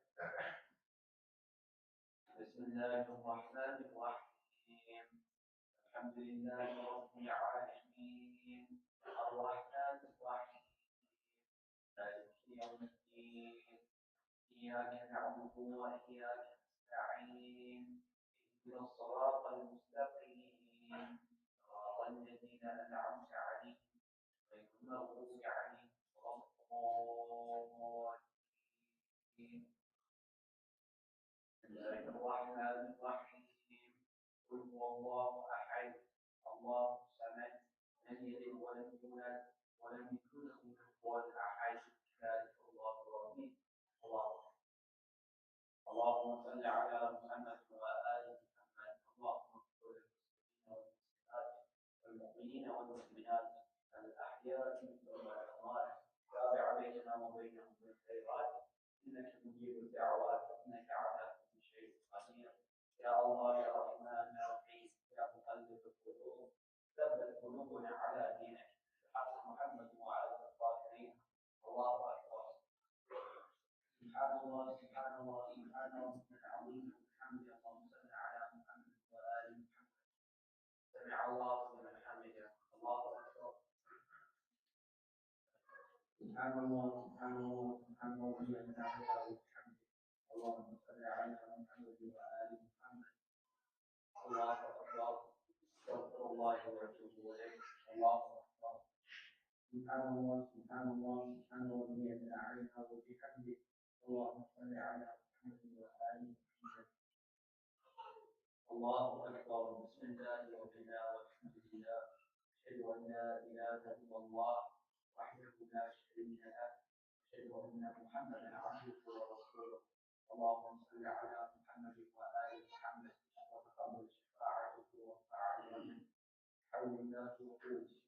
بسم الله الرحمن الرحيم. الحمد لله رب العالمين الرحمن الرحيم مالك يوم الدين. إياك نعبد وإياك نستعين. اهدنا الصراط المستقيم صراط الذين أنعمت عليهم غير المغضوب عليهم ولا الضالين. بسم الله الرحمن الرحيم. قل هو الله أحد الله الصمد لم يلد ولم يولد ولم يكن له كفوا أحد ذلك الله الرحيم. اللهم صل على محمد وآل محمد. اللهم اغفر للمسلمين والمؤمنات الأحياء منهم والأموات. تابع بيننا وبينهم بالخيرات إنك مجيب الدعوات إنك على كل شيء قدير. يا الله يا رحمن يا رحيم يا مقلب القلوب ثبت قلوبنا على دينك بحق محمد وعلى الطاهرين. الله أكبر. سبحان الله سبحان الله سبحان ربنا العظيم وبحمده. اللهم صل على محمد وآل محمد. سمع الله لمن حمده. الله أكبر. سبحان الله سبحان الله سبحان ربي الأعلى وبحمده. اللهم صل على محمد وآل محمد. الله أكبر. استغفر الله وأتوب إليه. الله أكبر. سبحان الله سبحان الله سبحان ربي الأعلى وبحمده. اللهم صل على محمد وآل محمد. الله أكبر. بسم الله وبنا والحمد لله. أشهد أن لا إله إلا الله وحده لا شريك له. أشهد أن محمدا عبده ورسوله. اللهم صل على محمد وآل محمد وتقبل شفاعته وارفع من حول الله وقوته.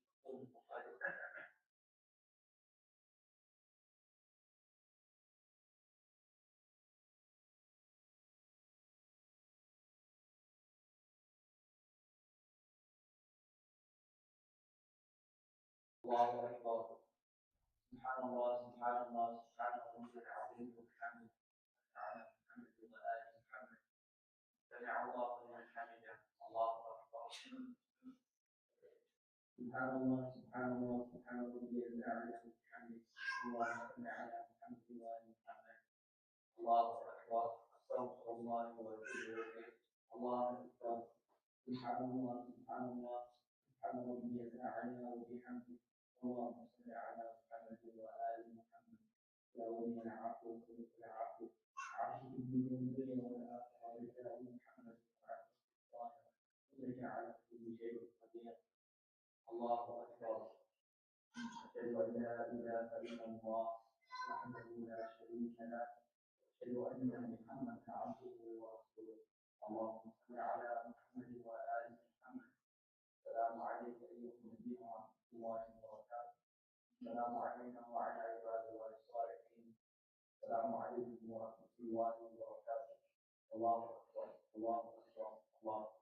الله أكبر. سبحان الله سبحان الله سبحان ربي العظيم وبحمده. على محمد وآل محمد. سمع الله لمن حمده. الله أكبر. سبحان الله سبحان الله سبحان ربي الأعلى وبحمده. اللهم صل على محمد وآل محمد. الله أكبر. أستغفر الله وأتوب إليه. الله أكبر. سبحان الله سبحان الله سبحان ربي الأعلى وبحمده. اللهم صل على محمد وآل محمد. يا ولي العفو وخلق العفو عافية الدنيا والآخرة رجال محمد وعلى الظاهر إنك على كل شيء قدير. الله أكبر. أشهد أن لا إله إلا الله وحده لا شريك له. أشهد أن محمدا عبده ورسوله. اللهم صل على محمد وآل محمد. السلام عليك أيها النبي ورحمة الله وبركاته. السلام علينا وعلى عباد الله الصالحين. السلام عليكم ورحمة الله وبركاته. الله أكبر الله أكبر الله أكبر.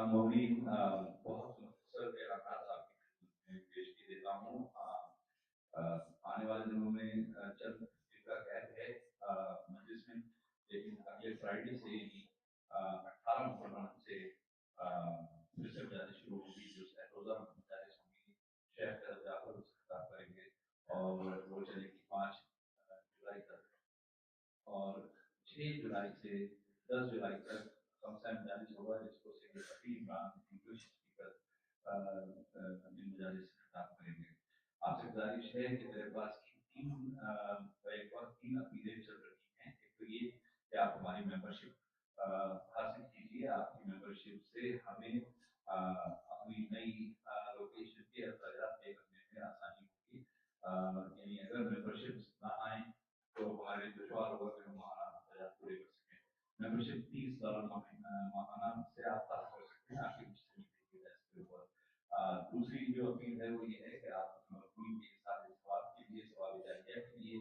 مولین بہت مختصر اعلانات آپ کی خدمت میں پیش کی دیتا ہوں. آنے والے دنوں میں چند دن کا گیپ ہے مجلس میں، لیکن اگلے فرائیڈے سے ہی 18 محرم سے پھر سے مجالس شروع ہوگی، جو روزہ مجالس ہوں گی. شیخ جعفر خطاب کریں گے اور وہ چلے گی 5 جولائی تک، اور 6 جولائی سے 10 جولائی تک خمسہ مجالس ہوگا، جس کو سید فقیر عمران انگلش اسپیکر ان مجالس سے خطاب کریں گے. آپ سے گزارش ہے کہ میرے پاس ایک وقت 3 اپیلیں چل رہی ہیں. ایک تو یہ کہ آپ ہماری ممبرشپ حاصل کیجیے. آپ کی ممبرشپ سے ہمیں اپنی نئی لوکیشن کے اخراجات طے کرنے میں آسانی ہوگی. یعنی اگر ممبرشپ نہ آئیں تو ہمارے دشوار ہوگا کہ ہم اخراجات پورے کر سکیں. ممبرشپ $30 ماہانہ سے آپ حاصل کر سکتے ہیں. آپ کی مجھ سے دوسری جو اپیل ہے وہ یہ ہے کہ آپ مرحومین کے ساتھ ثواب کے لیے، ثواب جاریہ کے لیے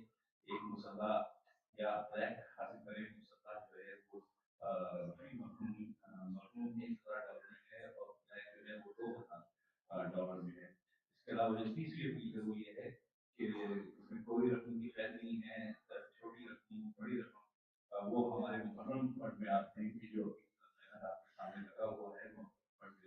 ایک مصلح یا ریک حاصل کریں. مصلح جو ہے وہ مرحوم $1,000 میں ہے اور ریک جو ہے وہ $2,000 میں ہے. اس کے علاوہ جو تیسری اپیل ہے وہ یہ ہے کہ اس میں کوئی رقم کی قید نہیں ہے، چھوٹی رقم بڑی رقم وہ ہمارے محرم فنڈ میں آپ ہیں کہ جو آپ کے سامنے لگا ہوا ہے وہ فنڈ.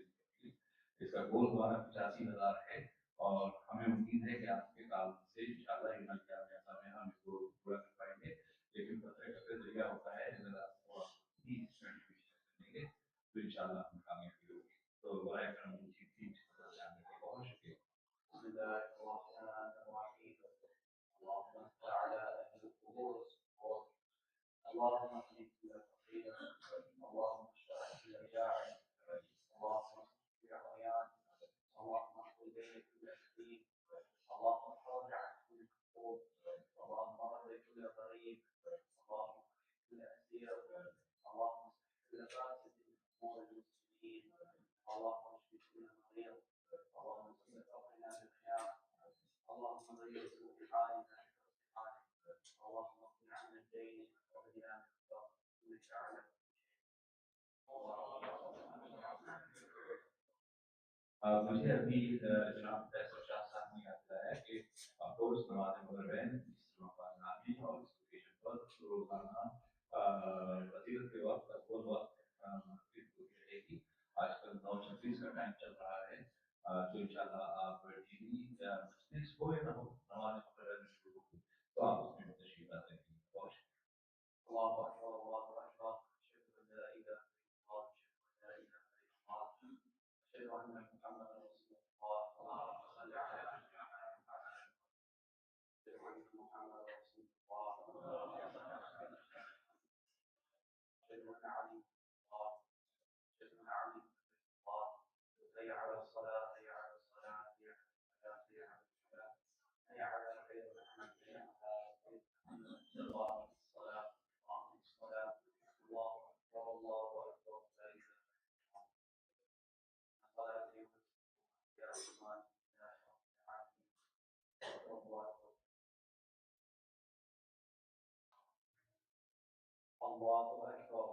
اس کا گول ہمارا 85,000 ہے اور ہمیں امید ہے کہ آپ کے کام سے انشاءاللہ یہ ہم اس کو پورا کر پائیں گے. لیکن قطرے قطرے دریا ہوتا ہے، اگر آپ کو دیں گے تو انشاءاللہ ہم کامیابی ہوگی. تو برائے کرم بہت شکریہ. بسم الله الرحمن الرحيم. اللهم صل على أهل القبور الصبور. اللهم اهد كل فقير، اللهم اشرح كل جاعل، اللهم اصلح كل عريان، اللهم احفظ بين كل سليم، اللهم فرج عن كل مكروب، اللهم رد كل غريب، اللهم احفظ كل أسير، اللهم اصلح كل فاسد من أمور المسلمين، اللهم اشف كل مريض، اللهم تسقنا بالخيار، اللهم غير سوء حالنا بحسن حالك، اللهم اغفر عنا الدين وهدنا من الضر انك على مجھے ابھی جناب فیصل شاہ صاحب نے یاد دلایا کہ افکورس نماز مغربین اس نامی اور اس لوکیشن پر روزانہ فضیلت کے وقت اول وقت رہے گی. آج کل 9:36 کا ٹائم چل رہا ہے، تو انشاءاللہ آپ ڈیلی مجلس ہو یا نہ ہو نماز مغربین شروع ہو تو آپ اس میں تشریف لاتے ہیں. بہت شکریہ. الله أكبر الله أكبر. أشهد أن لا إله إلا الله، أشهد أن لا إله إلا الله، أشهد أن محمدا رسول الله. اللهم صل على محمد، أشهد أن محمدا رسول الله. أشهد أن علي الله، أشهد أن علي الله. حي على الصلاة، حي على الصلاة، حي على الصلاة، حي على الصلاة، حي على الخير، محمد حي على الخير. الله الصلاة، الله الصلاة، الله أكبر الله أكبر. لا إله إلا الله. الصلاة يا رحمن يا رب العالمين. الله أكبر.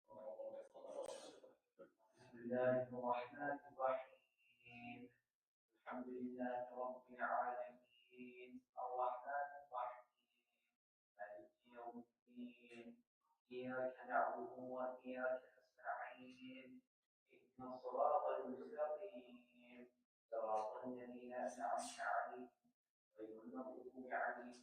الله أكبر. بسم الله الرحمن الرحيم. الحمد لله رب العالمين، الرحمن الرحيم، مالك يوم الدين، إياك نعبد وإياك نستعين، اهدنا الصراط المستقيم، صراط الذين أنعمت عليهم غير المغضوب عليهم